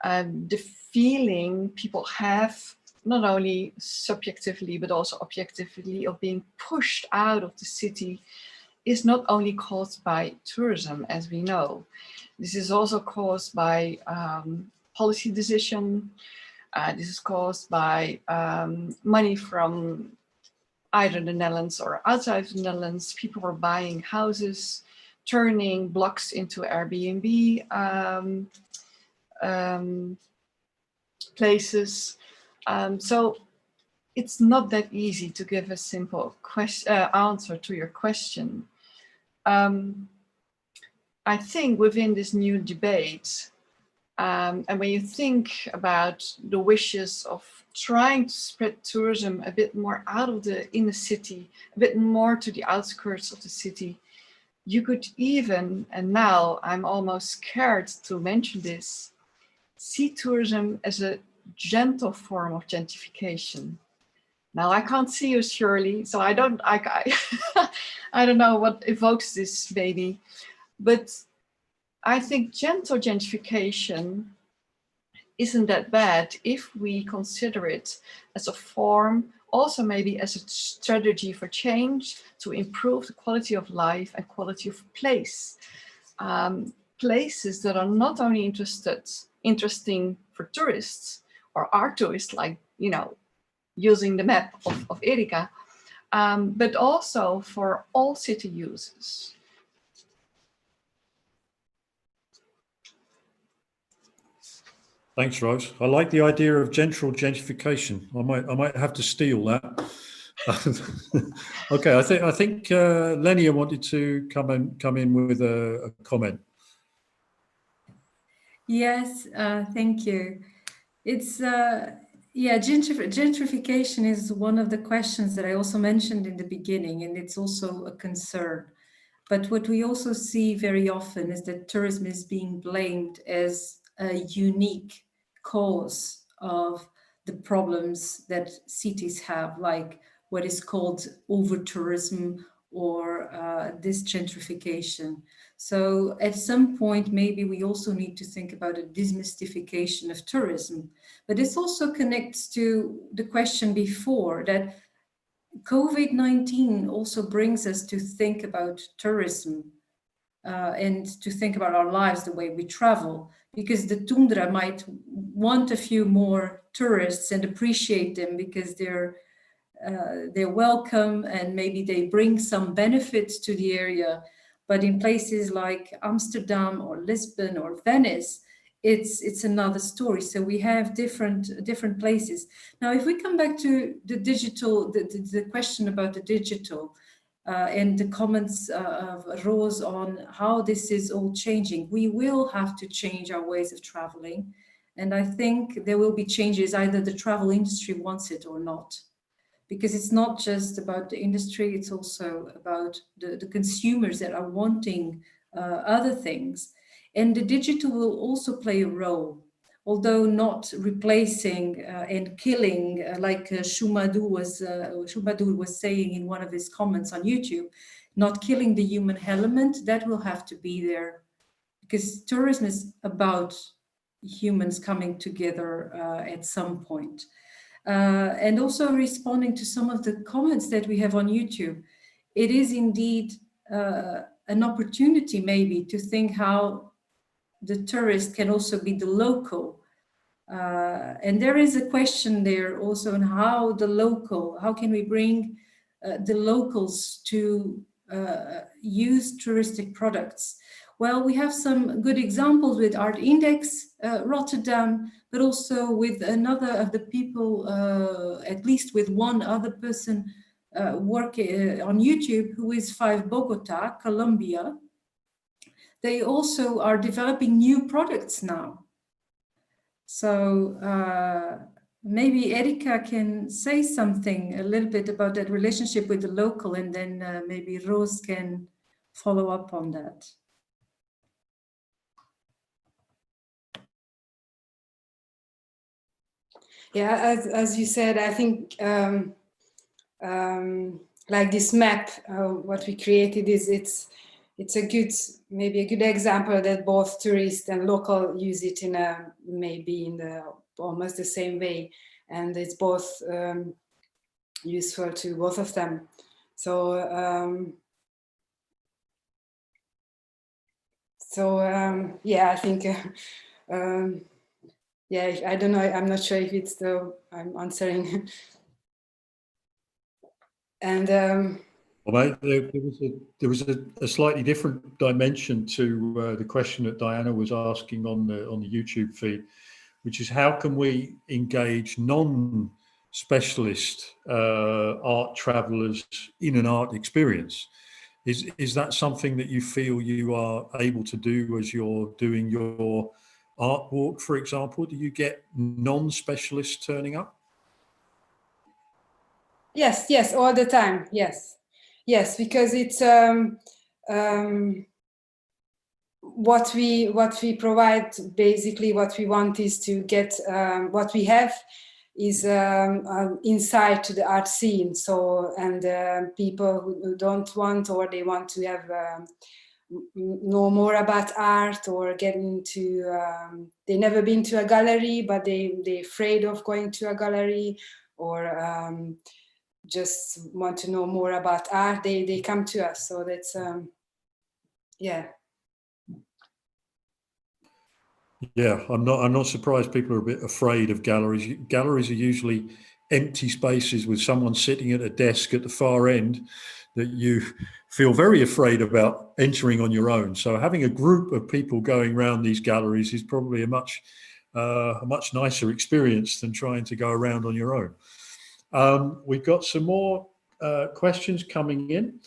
the feeling people have, not only subjectively, but also objectively, of being pushed out of the city is not only caused by tourism, as we know. This is also caused by policy decision. This is caused by money from either the Netherlands or outside of the Netherlands. People were buying houses, turning blocks into Airbnb places. So it's not that easy to give a simple answer to your question. I think within this new debate, and when you think about the wishes of trying to spread tourism a bit more out of the inner city, a bit more to the outskirts of the city, you could even, and now I'm almost scared to mention this, see tourism as a gentle form of gentrification. Now I can't see you, Shirley, so I don't know what evokes this maybe, but I think gentle gentrification isn't that bad if we consider it as a form, also maybe as a strategy for change to improve the quality of life and quality of place. Places that are not only interesting for tourists or our tourists, like, you know, using the map of Erika, but also for all city users. Thanks, Rose. I like the idea of gentle gentrification. I might have to steal that. Okay, I think Lenia wanted to come in with a comment. Yes, thank you. It's yeah, gentrification is one of the questions that I also mentioned in the beginning, and it's also a concern. But what we also see very often is that tourism is being blamed as a unique cause of the problems that cities have, like what is called over-tourism or this gentrification. So at some point, maybe we also need to think about a demystification of tourism. But this also connects to the question before, that COVID-19 also brings us to think about tourism and to think about our lives, the way we travel, because the tundra might want a few more tourists and appreciate them because they're welcome and maybe they bring some benefits to the area. But in places like Amsterdam or Lisbon or Venice, it's another story. So we have different places. Now, if we come back to the digital, the question about the digital and the comments of Rose on how this is all changing, we will have to change our ways of traveling. And I think there will be changes, either the travel industry wants it or not. Because it's not just about the industry, it's also about the consumers that are wanting other things. And the digital will also play a role, although not replacing and killing, like Shumadu was saying in one of his comments on YouTube, not killing the human element. That will have to be there, because tourism is about humans coming together at some point. And also responding to some of the comments that we have on YouTube, it is indeed an opportunity maybe to think how the tourist can also be the local. And there is a question there also on how can we bring the locals to use touristic products. Well, we have some good examples with Art Index Rotterdam, but also with another of the people, at least with one other person working on YouTube, who is 5 Bogota, Colombia. They also are developing new products now. So maybe Erika can say something a little bit about that relationship with the local, and then maybe Rose can follow up on that. Yeah, as you said, I think like this map, what we created it's it's a good, maybe a good example that both tourists and local use it in a, maybe in the almost the same way, and it's both useful to both of them. So yeah, I think yeah, I don't know, I'm not sure if it's the I'm answering. And well, there was a slightly different dimension to the question that Diana was asking on the YouTube feed, which is how can we engage non-specialist art travelers in an art experience? Is that something that you feel you are able to do as you're doing your art walk, for example? Do you get non-specialists turning up? yes, all the time. Yes, because it's what we provide. Basically, what we want is to get what we have is insight to the art scene. So, and people who don't want, or they want to have know more about art, or get into they never been to a gallery, but they're afraid of going to a gallery, or just want to know more about art, they come to us. So that's yeah. Yeah, I'm not surprised people are a bit afraid of galleries. Galleries are usually empty spaces with someone sitting at a desk at the far end that you feel very afraid about entering on your own. So having a group of people going around these galleries is probably a much nicer experience than trying to go around on your own. We've got some more questions coming in.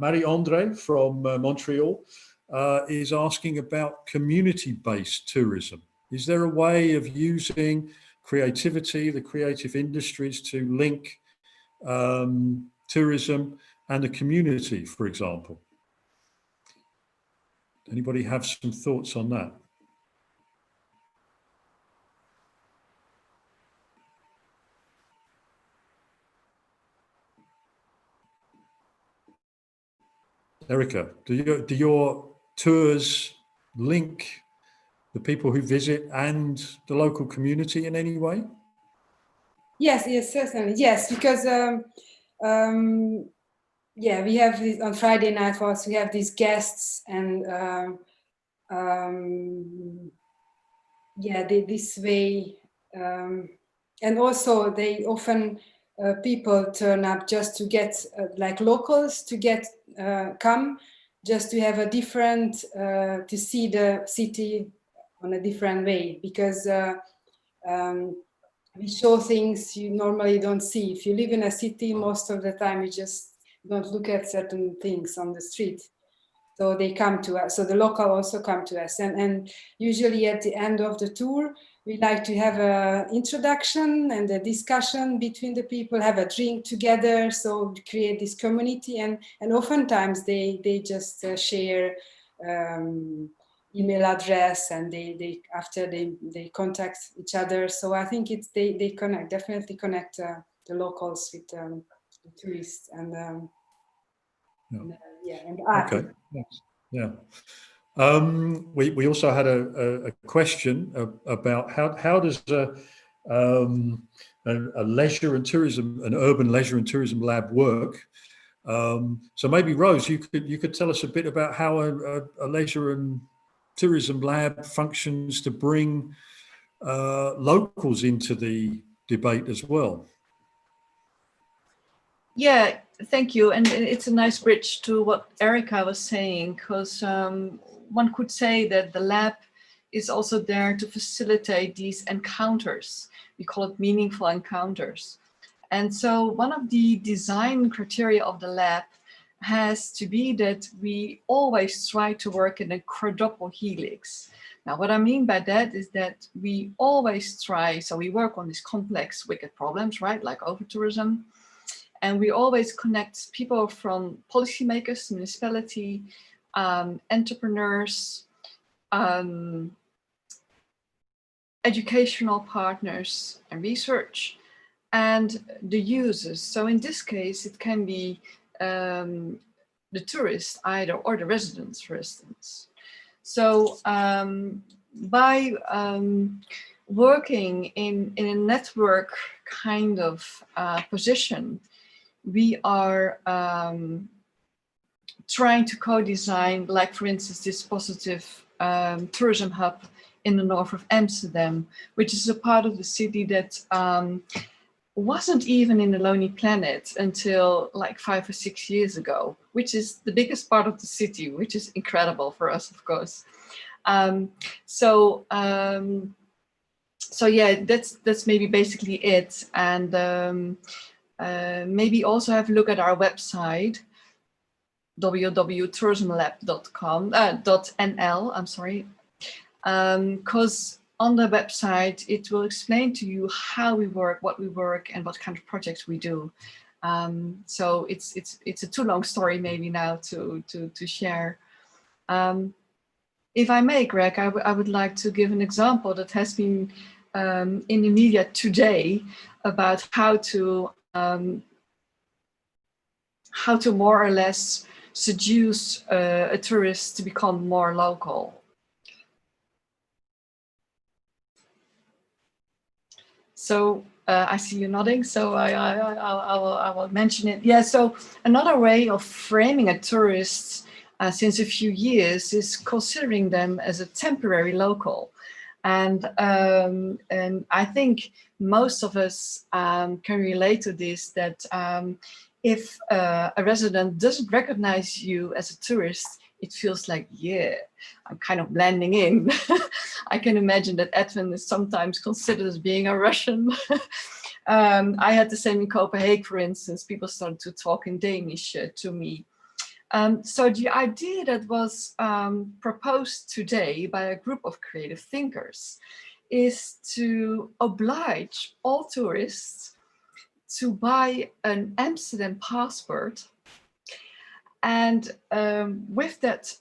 Marie-Andre from Montreal is asking about community-based tourism. Is there a way of using creativity, the creative industries, to link tourism and the community, for example? Anybody have some thoughts on that? Erika, do your tours link the people who visit and the local community in any way? Yes, certainly. Yes, because yeah, we have this on Friday night walks. We have these guests, and yeah, this way, and also they often people turn up just to get like locals to get come just to have a different to see the city on a different way, because we show things you normally don't see. If you live in a city, most of the time you just don't look at certain things on the street. So they come to us. So the local also come to us. And usually at the end of the tour, we like to have an introduction and a discussion between the people, have a drink together, so create this community. And oftentimes they just share email address, and they after they contact each other. So I think it's they connect, definitely connect the locals with the tourists and yeah, and art. Okay. Yeah. We also had a question about how does a leisure and tourism, an urban leisure and tourism lab work. So maybe Rose, you could tell us a bit about how a leisure and tourism lab functions to bring locals into the debate as well. Yeah, thank you. And it's a nice bridge to what Erika was saying, because one could say that the lab is also there to facilitate these encounters. We call it meaningful encounters. And so one of the design criteria of the lab has to be that we always try to work in a quadruple helix. Now, what I mean by that is that we always try, so we work on these complex, wicked problems, right, like over-tourism. And we always connect people from policymakers, municipality, entrepreneurs, educational partners, and research, and the users. So in this case, it can be the tourists either, or the residents, for instance. So by working in a network kind of position, we are trying to co-design, like for instance, this positive tourism hub in the north of Amsterdam, which is a part of the city that wasn't even in the Lonely Planet until like 5 or 6 years ago, which is the biggest part of the city, which is incredible for us, of course. So yeah, that's maybe basically it. And maybe also have a look at our website, www.tourismlab.com.nl. I'm sorry, because on the website it will explain to you how we work, what we work, and what kind of projects we do. So it's a too long story maybe now to share. If I may, Greg, I would like to give an example that has been in the media today about how to more or less seduce a tourist to become more local. So I see you nodding, so I will mention it. Yeah, so another way of framing a tourist since a few years is considering them as a temporary local. And I think most of us can relate to this, that if a resident doesn't recognize you as a tourist, it feels like, yeah, I'm kind of blending in. I can imagine that Edwin is sometimes considered as being a Russian. I had the same in Copenhagen, for instance. People started to talk in Danish to me. So the idea that was proposed today by a group of creative thinkers is to oblige all tourists to buy an Amsterdam passport. And with that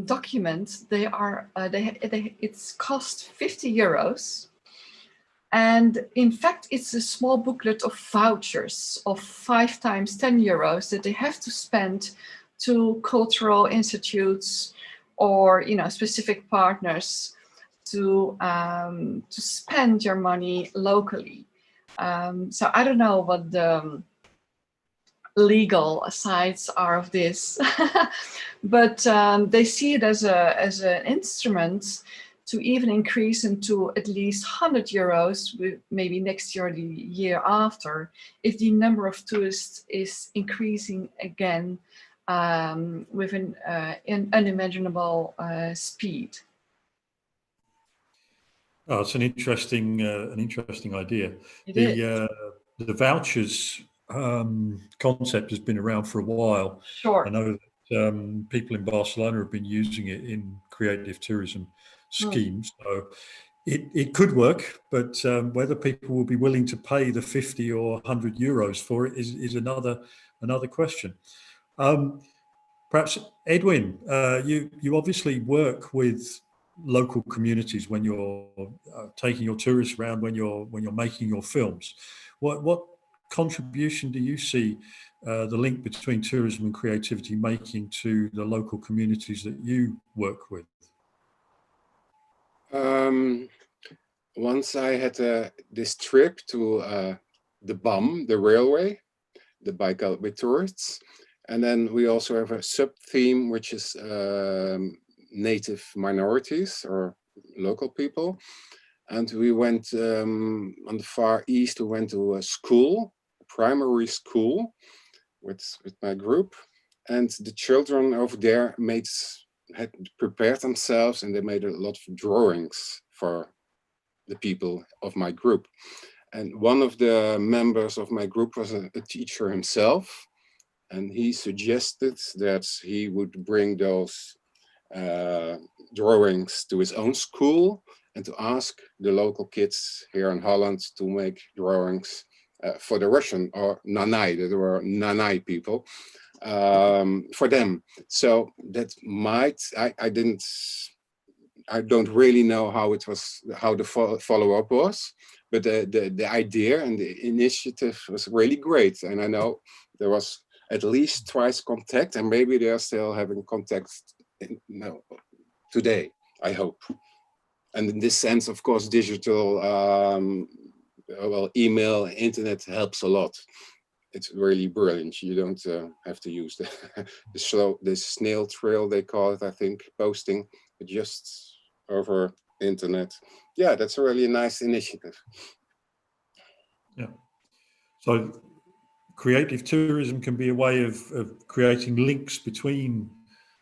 document, it's cost 50 euros. And in fact, it's a small booklet of vouchers of 5 times 10 euros that they have to spend to cultural institutes or, you know, specific partners to spend your money locally. So I don't know what the legal sides are of this, but they see it as an instrument to even increase them to at least 100 euros, with maybe next year or the year after, if the number of tourists is increasing again with an unimaginable speed. Oh, it's an interesting idea. The vouchers concept has been around for a while. Sure. I know that people in Barcelona have been using it in creative tourism schemes. So it could work, but whether people will be willing to pay the 50 or 100 euros for it is another question. Perhaps Edwin, you obviously work with local communities when you're taking your tourists around, when you're making your films. What contribution do you see the link between tourism and creativity making to the local communities that you work with? Once I had this trip to the BAM, the railway, the Baikal with tourists. And then we also have a sub-theme, which is native minorities or local people. And we went on the Far East, we went to a school, a primary school with my group. And the children over there had prepared themselves, and they made a lot of drawings for the people of my group. And one of the members of my group was a teacher himself. And he suggested that he would bring those drawings to his own school and to ask the local kids here in Holland to make drawings for the Russian or Nanai, there were Nanai people, for them. So that might, I don't really know how the follow-up was, but the idea and the initiative was really great. And I know there was at least twice contact, and maybe they are still having contact today, I hope. And in this sense, of course, digital, well, email, internet helps a lot. It's really brilliant. You don't have to use the snail trail, they call it, I think, posting, but just over internet. Yeah, that's a really nice initiative. Yeah. So creative tourism can be a way of creating links between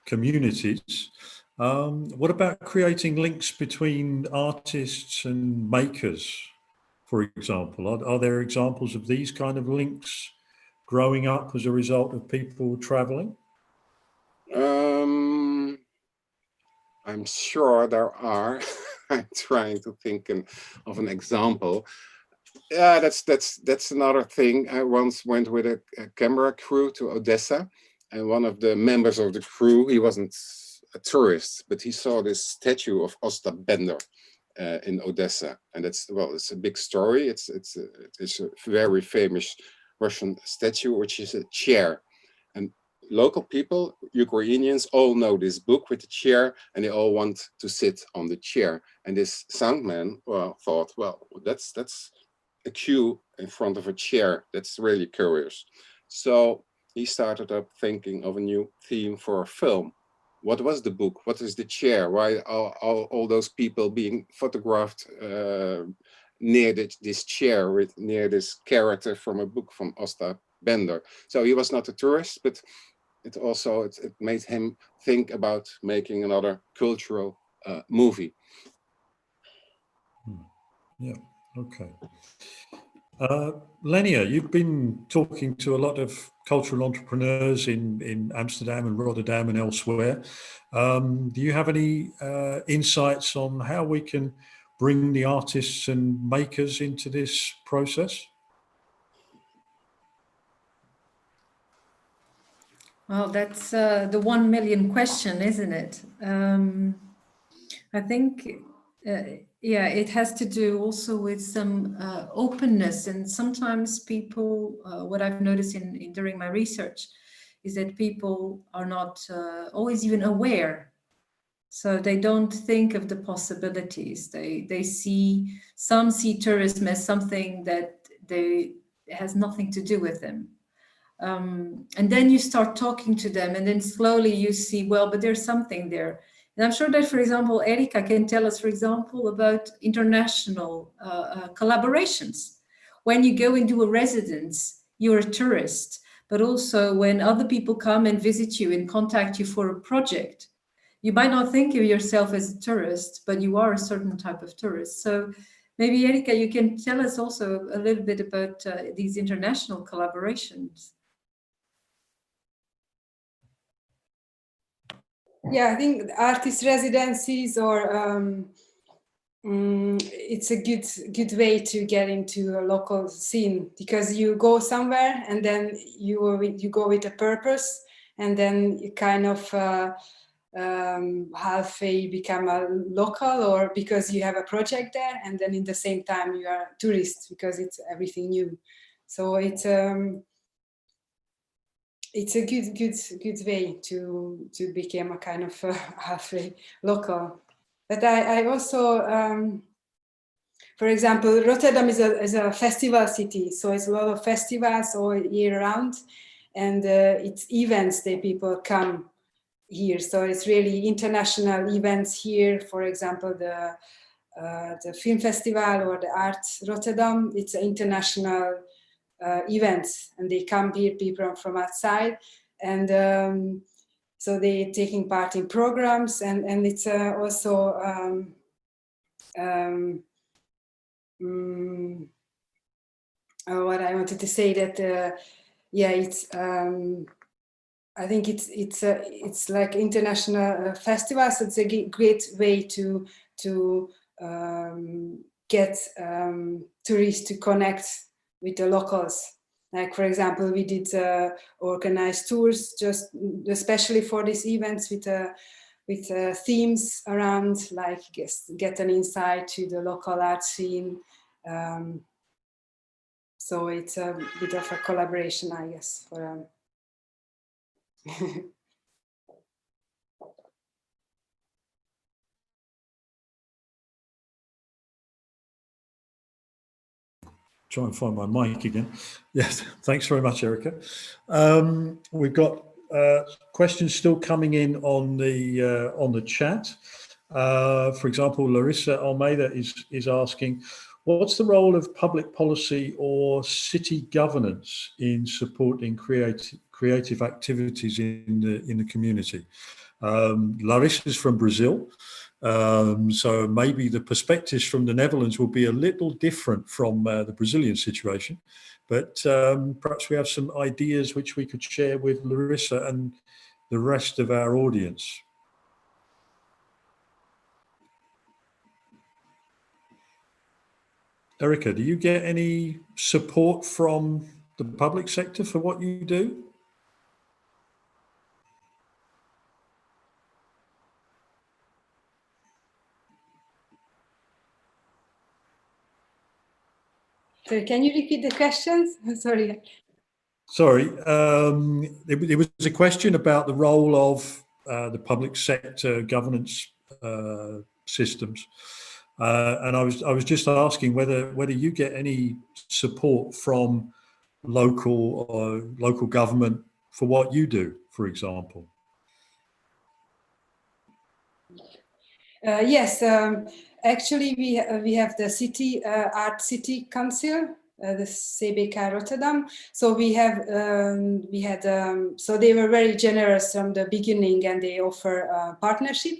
communities. What about creating links between artists and makers, for example? Are there examples of these kind of links growing up as a result of people traveling? I'm sure there are. I'm trying to think of an example. Yeah, that's another thing. I once went with a camera crew to Odessa, and one of the members of the crew, he wasn't a tourist, but he saw this statue of Ostap Bender in Odessa, and it's a big story. It's a very famous Russian statue, which is a chair, and local people, Ukrainians, all know this book with the chair, and they all want to sit on the chair. And this soundman, thought, well, that's a queue in front of a chair. That's really curious. So he started up thinking of a new theme for a film. What was the book? What is the chair? Why are all those people being photographed near this chair, near this character from a book from Ostap Bender? So he was not a tourist, but it made him think about making another cultural movie. Yeah, okay. Lenia, you've been talking to a lot of cultural entrepreneurs in Amsterdam and Rotterdam and elsewhere. Do you have any insights on how we can bring the artists and makers into this process? Well, that's the 1 million question, isn't it? I think, yeah, it has to do also with some openness. And sometimes people, what I've noticed during my research is that people are not always even aware. So they don't think of the possibilities. Some see tourism as something that has nothing to do with them. And then you start talking to them, and then slowly you see, well, but there's something there. And I'm sure that, for example, Erika can tell us, for example, about international collaborations. When you go and do a residence, you're a tourist, but also when other people come and visit you and contact you for a project, you might not think of yourself as a tourist, but you are a certain type of tourist. So maybe, Erika, you can tell us also a little bit about these international collaborations. Yeah, I think artist residencies or it's a good way to get into a local scene, because you go somewhere and then you go with a purpose, and then you kind of halfway become a local, or because you have a project there, and then in the same time you are a tourist because it's everything new. So it's a good way to become a kind of halfway local. But I also, for example, Rotterdam is a festival city, so it's a lot of festivals all year round, and it's events that people come here. So it's really international events here. For example, the film festival or the Art Rotterdam. It's an international events, and they come here, people from outside, and so they're taking part in programs, and it's also what I wanted to say, that yeah, it's I think it's like international festivals. So it's a great way to get tourists to connect with the locals. Like, for example, we did organize tours just especially for these events with themes around, like, get an insight to the local art scene. So it's a bit of a collaboration, I guess, for Try and find my mic again. Yes, thanks very much, Erika. We've got questions still coming in on the chat. For example, Larissa Almeida is asking, what's the role of public policy or city governance in supporting creative activities in the community? Larissa is from Brazil. So maybe the perspectives from the Netherlands will be a little different from the Brazilian situation, but perhaps we have some ideas which we could share with Larissa and the rest of our audience. Erika, do you get any support from the public sector for what you do? So can you repeat the questions? Sorry. Sorry, it was a question about the role of the public sector governance systems, and I was just asking whether you get any support from local government for what you do, for example. Yes, actually we have the city art city council, the CBK Rotterdam. So we had so they were very generous from the beginning, and they offer partnership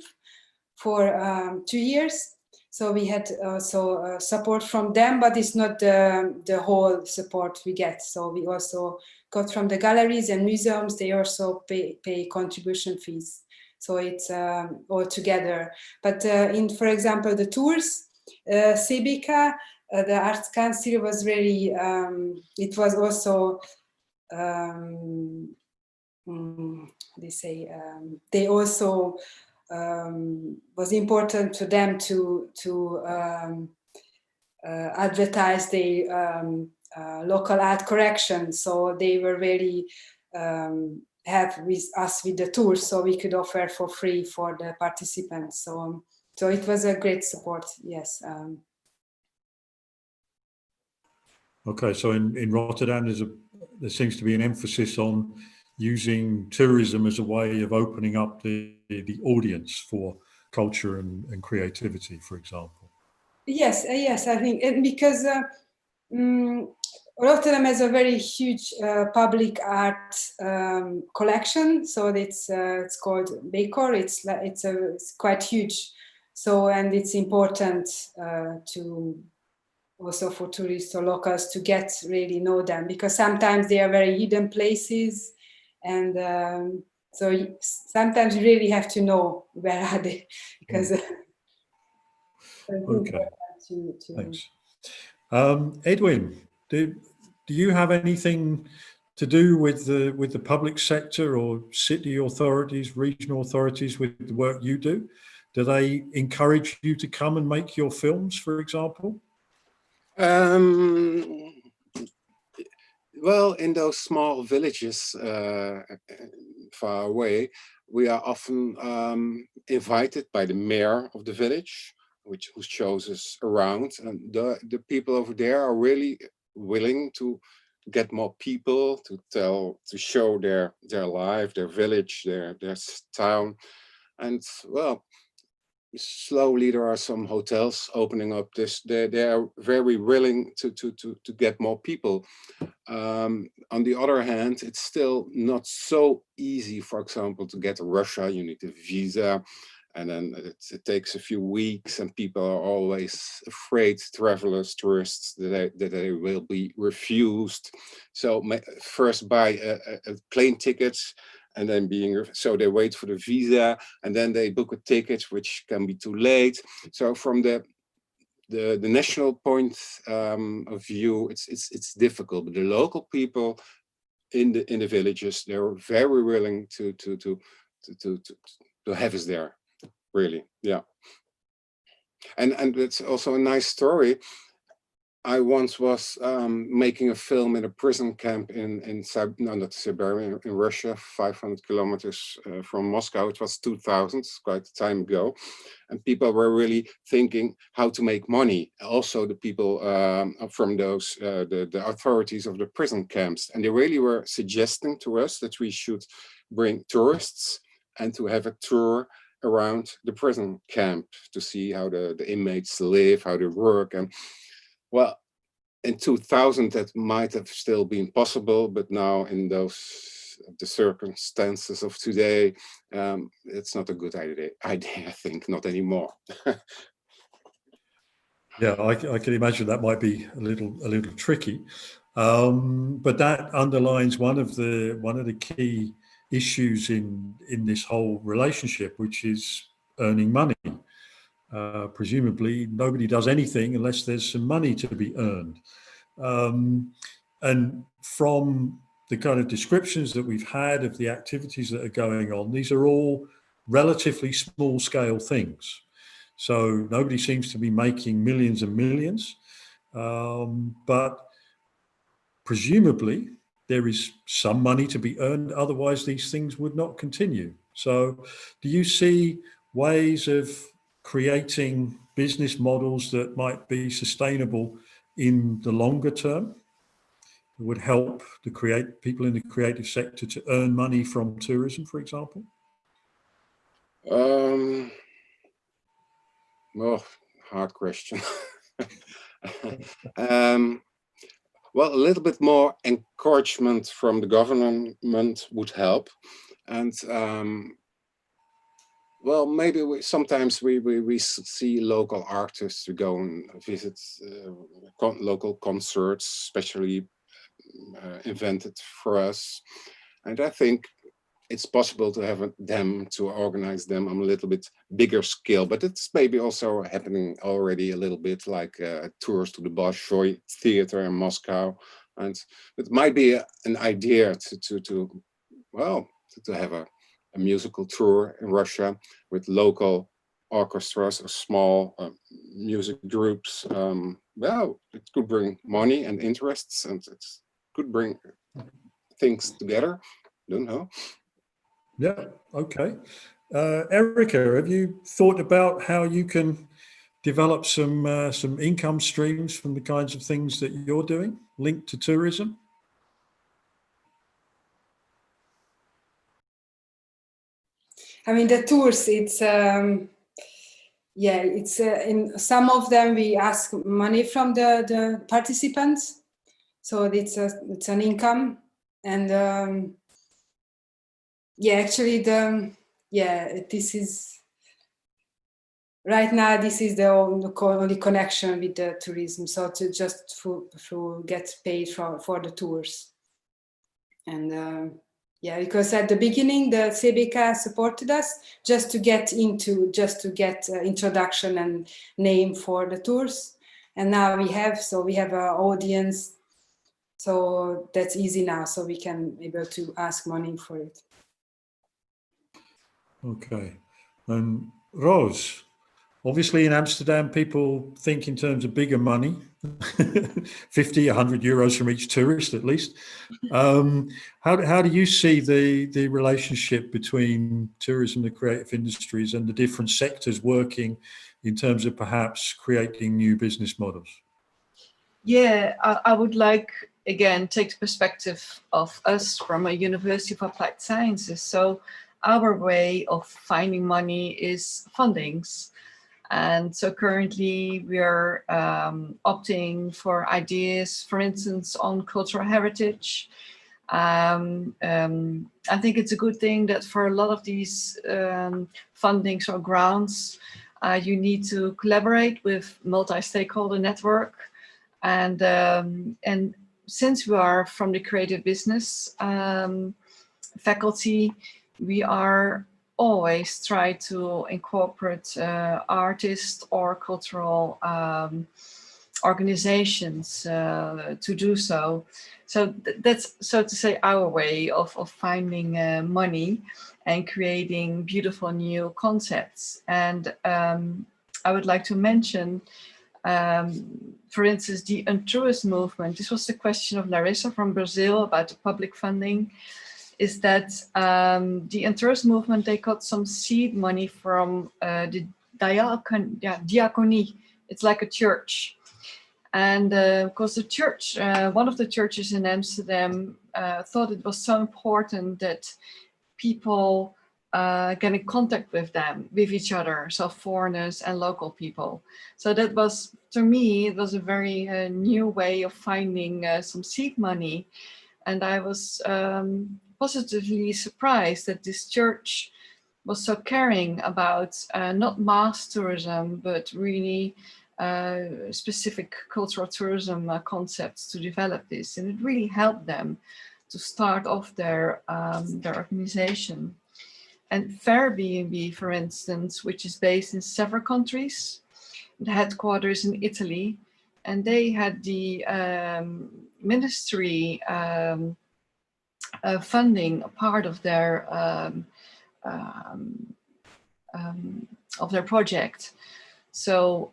for 2 years. So we had also support from them, but it's not the whole support we get. So we also got from the galleries and museums. They also pay contribution fees. So it's all together. But for example, the tours, CBK, the Arts Council was really, it was also, they also was important to them to advertise the local art correction. So they were really have with us with the tools, so we could offer for free for the participants. So it was a great support. Yes. Okay, so in Rotterdam, there seems to be an emphasis on using tourism as a way of opening up the audience for culture and creativity, for example. Yes, I think because Rotterdam has a very huge public art collection, so it's called Bekor. It's quite huge, so and it's important to also for tourists or locals to really know them, because sometimes they are very hidden places, and so sometimes you really have to know where are they, because okay, thanks. Edwin, do you have anything to do with the public sector or city authorities, regional authorities, with the work you do? Do they encourage you to come and make your films, for example? Well, in those small villages far away, we are often invited by the mayor of the village, who shows us around, and the people over there are really willing to get more people to show their life, their village, their town. And well, slowly there are some hotels opening up. They are very willing to get more people. On the other hand, it's still not so easy, for example, to get to Russia. You need a visa, and then it takes a few weeks, and people are always afraid, travelers, tourists, that they will be refused. So first buy a plane tickets, and then so they wait for the visa, and then they book a ticket, which can be too late. So from the national point of view, it's difficult, but the local people in the villages, they're very willing to have us there, really. Yeah. And it's also a nice story. I once was making a film in a prison camp in not Siberia, in Russia, 500 kilometers from Moscow. It was 2000, quite a time ago. And people were really thinking how to make money. Also the people from those, the authorities of the prison camps. And they really were suggesting to us that we should bring tourists and to have a tour around the prison camp to see how the inmates live, how they work. And well, in 2000, that might have still been possible, but now in the circumstances of today, it's not a good idea, I think, not anymore. Yeah, I can imagine that might be a little tricky, but that underlines one of the key issues in this whole relationship, which is earning money. Presumably, nobody does anything unless there's some money to be earned. And from the kind of descriptions that we've had of the activities that are going on, these are all relatively small scale things. So nobody seems to be making millions and millions, but presumably there is some money to be earned, otherwise these things would not continue. So do you see ways of creating business models that might be sustainable in the longer term, that would help the people in the creative sector to earn money from tourism, for example? Oh, hard question. Well, a little bit more encouragement from the government would help. And well, maybe sometimes we see local artists who go and visit local concerts, especially invented for us. And I think it's possible to have them, to organize them on a little bit bigger scale, but it's maybe also happening already a little bit, like tours to the Bolshoi Theater in Moscow. And it might be an idea to have a musical tour in Russia with local orchestras or small music groups. Well, it could bring money and interests, and it could bring things together. Don't know. Yeah, okay. Erica, have you thought about how you can develop some income streams from the kinds of things that you're doing linked to tourism? I mean, the tours, it's in some of them we ask money from the participants, so it's an income. And actually this is right now, this is the only connection with the tourism, so to just to get paid for the tours. And because at the beginning the CBK supported us just to get introduction and name for the tours, and now we have an audience, so that's easy now, so we can able to ask money for it. Okay. And Rose, obviously in Amsterdam, people think in terms of bigger money, 50, 100 euros from each tourist at least. How do you see the relationship between tourism, the creative industries, and the different sectors working in terms of perhaps creating new business models? Yeah, I would like, again, take the perspective of us from a University of Applied Sciences. So our way of finding money is fundings. And so currently we are opting for ideas, for instance, on cultural heritage. I think it's a good thing that for a lot of these fundings or grants, you need to collaborate with multi-stakeholder network. And since we are from the creative business faculty, we are always try to incorporate artists or cultural organizations to do so. So that's, so to say, our way of finding money and creating beautiful new concepts. And I would like to mention For instance, the untourist movement, this was the question of Larissa from Brazil about the public funding, is that the untourist movement, they got some seed money from the diaconie. It's like a church. And because the church, one of the churches in Amsterdam thought it was so important that people get in contact with them, with each other, so foreigners and local people. So that was, to me, it was a very new way of finding some seed money. And I was positively surprised that this church was so caring about not mass tourism, but really specific cultural tourism concepts to develop this. And it really helped them to start off their organization. And Airbnb, for instance, which is based in several countries, the headquarters in Italy, and they had the ministry funding a part of their project. So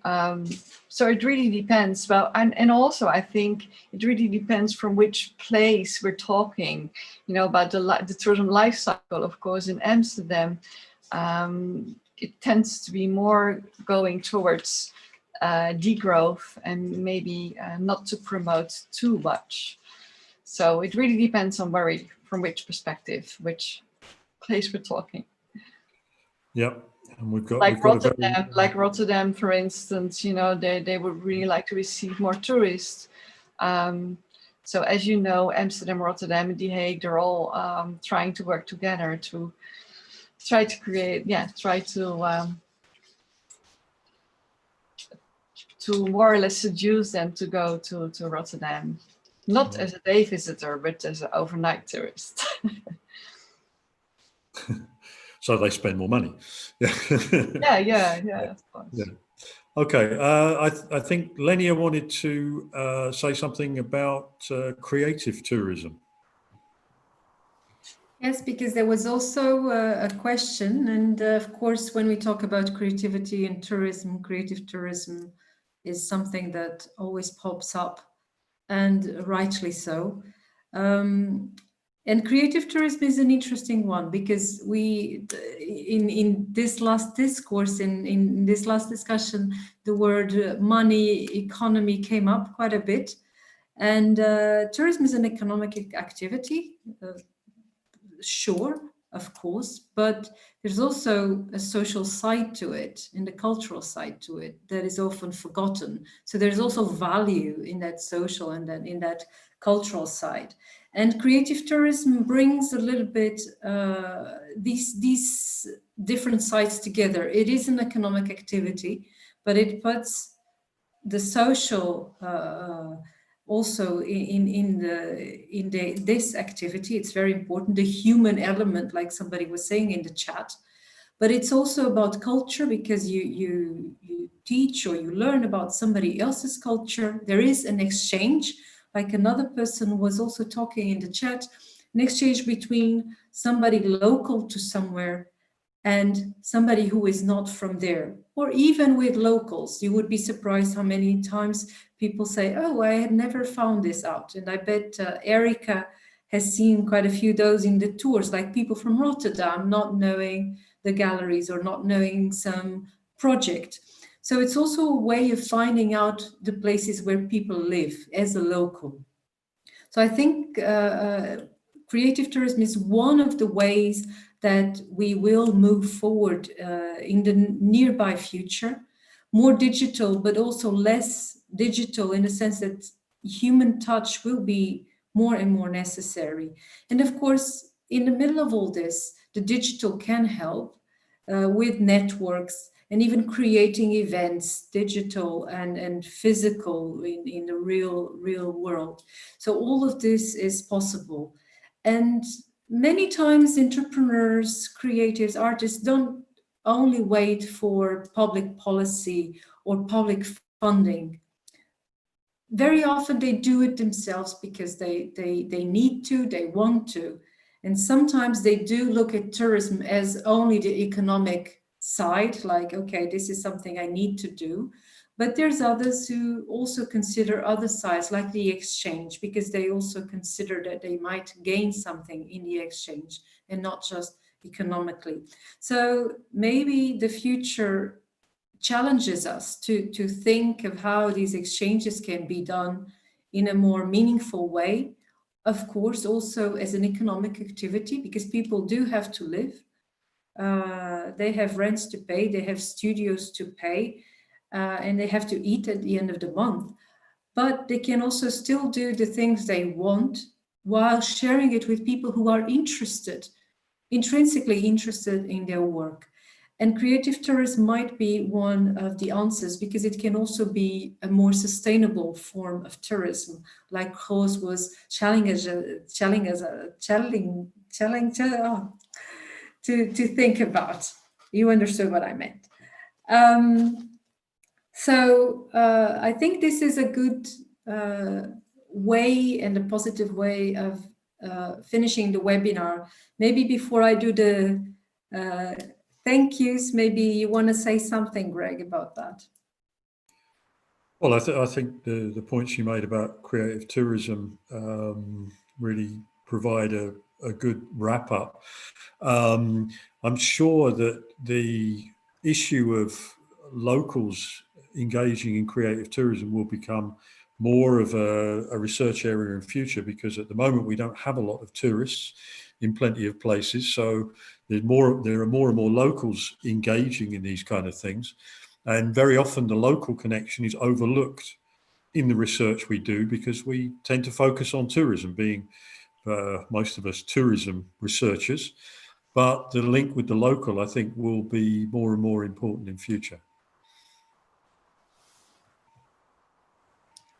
so it really depends. Well, and also I think it really depends from which place we're talking. You know, about the tourism life cycle. Of course, in Amsterdam, it tends to be more going towards degrowth and maybe not to promote too much. So it really depends on from which perspective, which place we're talking. Yep. And we've got Rotterdam, like Rotterdam, for instance, you know, they would really like to receive more tourists. So as you know, Amsterdam, Rotterdam, and The Hague, they're all trying to work together to try to create, to more or less seduce them to go to Rotterdam, not as a day visitor, but as an overnight tourist. So they spend more money. yeah, of course. Yeah. Okay, I think Lenia wanted to say something about creative tourism. Yes, because there was also a question, and of course, when we talk about creativity and tourism, creative tourism is something that always pops up, and rightly so. And creative tourism is an interesting one because we, in this last discourse, in this last discussion, the word money, economy came up quite a bit. And tourism is an economic activity, sure, of course, but there's also a social side to it and a cultural side to it that is often forgotten. So there's also value in that social and then in that cultural side. And creative tourism brings a little bit these different sides together. It is an economic activity, but it puts the social also in this activity. It's very important, the human element, like somebody was saying in the chat. But it's also about culture because you teach or you learn about somebody else's culture. There is an exchange. Like another person was also talking in the chat, an exchange between somebody local to somewhere and somebody who is not from there, or even with locals. You would be surprised how many times people say, oh, I had never found this out. And I bet Erika has seen quite a few of those in the tours, like people from Rotterdam not knowing the galleries or not knowing some project. So it's also a way of finding out the places where people live as a local. So I think creative tourism is one of the ways that we will move forward in the nearby future, more digital, but also less digital in the sense that human touch will be more and more necessary. And of course, in the middle of all this, the digital can help with networks, and even creating events, digital and physical in the real world. So all of this is possible. And many times entrepreneurs, creatives, artists don't only wait for public policy or public funding. Very often they do it themselves because they need to, they want to. And sometimes they do look at tourism as only the economic side, like, okay, this is something I need to do. But there's others who also consider other sides, like the exchange, because they also consider that they might gain something in the exchange and not just economically. So maybe the future challenges us to think of how these exchanges can be done in a more meaningful way. Of course, also as an economic activity, because people do have to live. They have rents to pay, they have studios to pay, and they have to eat at the end of the month. But they can also still do the things they want while sharing it with people who are intrinsically interested in their work. And creative tourism might be one of the answers, because it can also be a more sustainable form of tourism, like Roos was to think about. You understood what I meant. So I think this is a good way and a positive way of finishing the webinar. Maybe before I do the thank yous, maybe you want to say something, Greg, about that. Well, I think the points you made about creative tourism really provide a good wrap up. I'm sure that the issue of locals engaging in creative tourism will become more of a research area in future, because at the moment we don't have a lot of tourists in plenty of places. So there are more and more locals engaging in these kind of things. And very often the local connection is overlooked in the research we do, because we tend to focus on tourism, being most of us tourism researchers. But the link with the local, I think, will be more and more important in future.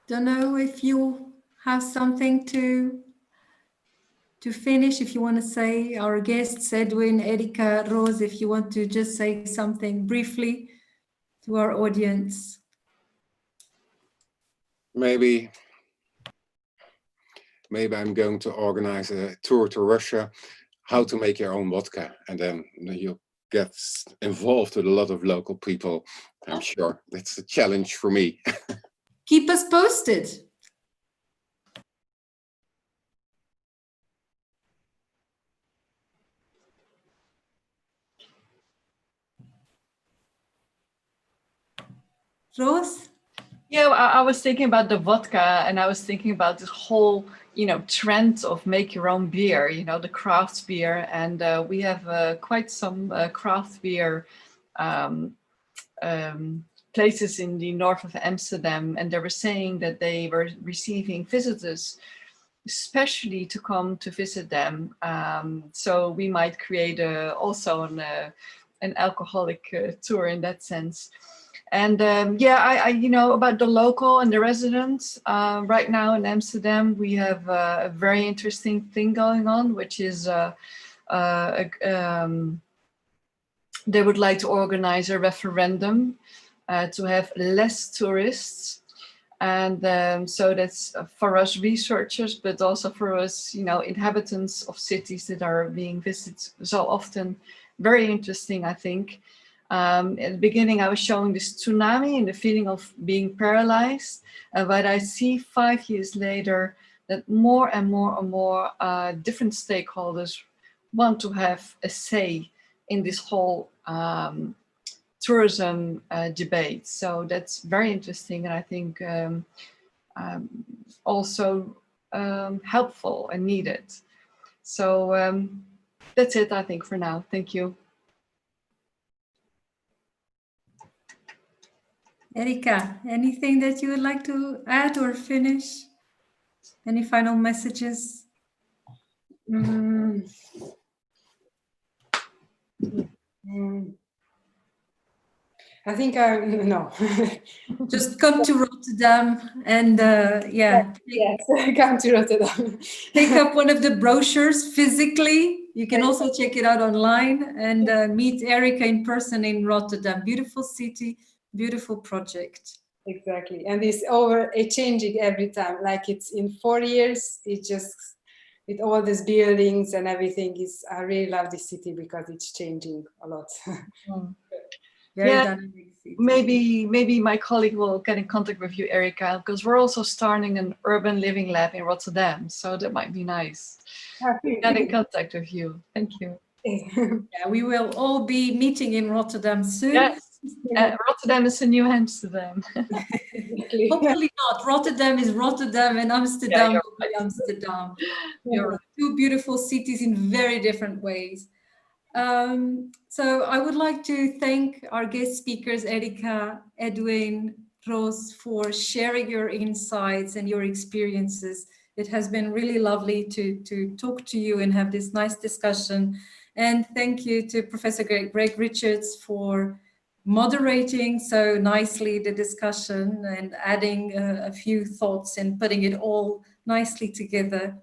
Don't know if you have something to finish, if you want to say, our guests, Edwin, Erika, Roos, if you want to just say something briefly to our audience. Maybe I'm going to organize a tour to Russia, how to make your own vodka, and then you'll get involved with a lot of local people. I'm sure that's a challenge for me. Keep us posted. Roos? Yeah, I was thinking about the vodka, and I was thinking about this whole, trend of make your own beer, the craft beer. And we have quite some craft beer places in the north of Amsterdam. And they were saying that they were receiving visitors, especially to come to visit them. So we might create also an alcoholic tour in that sense. And I about the local and the residents, right now in Amsterdam, we have a very interesting thing going on, which is they would like to organize a referendum to have less tourists. And so that's for us researchers, but also for us, inhabitants of cities that are being visited so often. Very interesting, I think. At the beginning, I was showing this tsunami and the feeling of being paralyzed. But I see 5 years later that more and more and more different stakeholders want to have a say in this whole tourism debate. So that's very interesting, and I think also helpful and needed. So that's it, I think, for now. Thank you. Erika, anything that you would like to add or finish? Any final messages? I think no. Just come to Rotterdam and Yes, come to Rotterdam. Pick up one of the brochures physically. You can also check it out online and meet Erika in person in Rotterdam. Beautiful city, beautiful project. Exactly, and it's changing every time. Like it's in 4 years, it just with all these buildings and everything I really love this city because it's changing a lot. very Yeah, dynamic city. maybe my colleague will get in contact with you, Erika, because we're also starting an urban living lab in Rotterdam, so that might be nice. Get in contact with you. Thank you. Yeah, we will all be meeting in Rotterdam soon. Yes, Rotterdam is a new Amsterdam. Hopefully not. Rotterdam is Rotterdam and Amsterdam you're will be Amsterdam. You're right. Two beautiful cities in very different ways. So I would like to thank our guest speakers, Erika, Edwin, Ros, for sharing your insights and your experiences. It has been really lovely to talk to you and have this nice discussion. And thank you to Professor Greg Richards for moderating so nicely the discussion and adding a few thoughts and putting it all nicely together.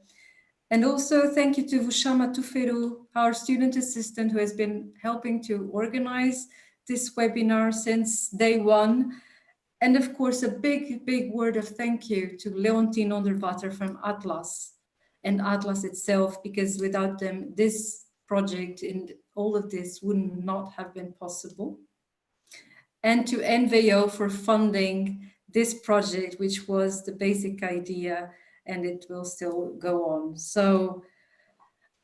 And also thank you to Vushama Tuferu, our student assistant, who has been helping to organize this webinar since day one. And of course, a big word of thank you to Leontien Onderwater from Atlas and Atlas itself, because without them, this project and all of this would not have been possible. And to NVO for funding this project, which was the basic idea, and it will still go on. So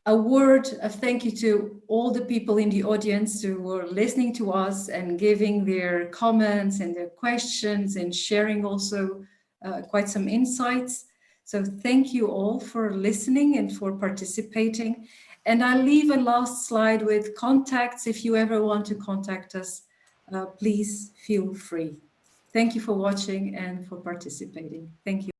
a word of thank you to all the people in the audience who were listening to us and giving their comments and their questions and sharing also quite some insights. So thank you all for listening and for participating. And I'll leave a last slide with contacts. If you ever want to contact us, please feel free. Thank you for watching and for participating. Thank you.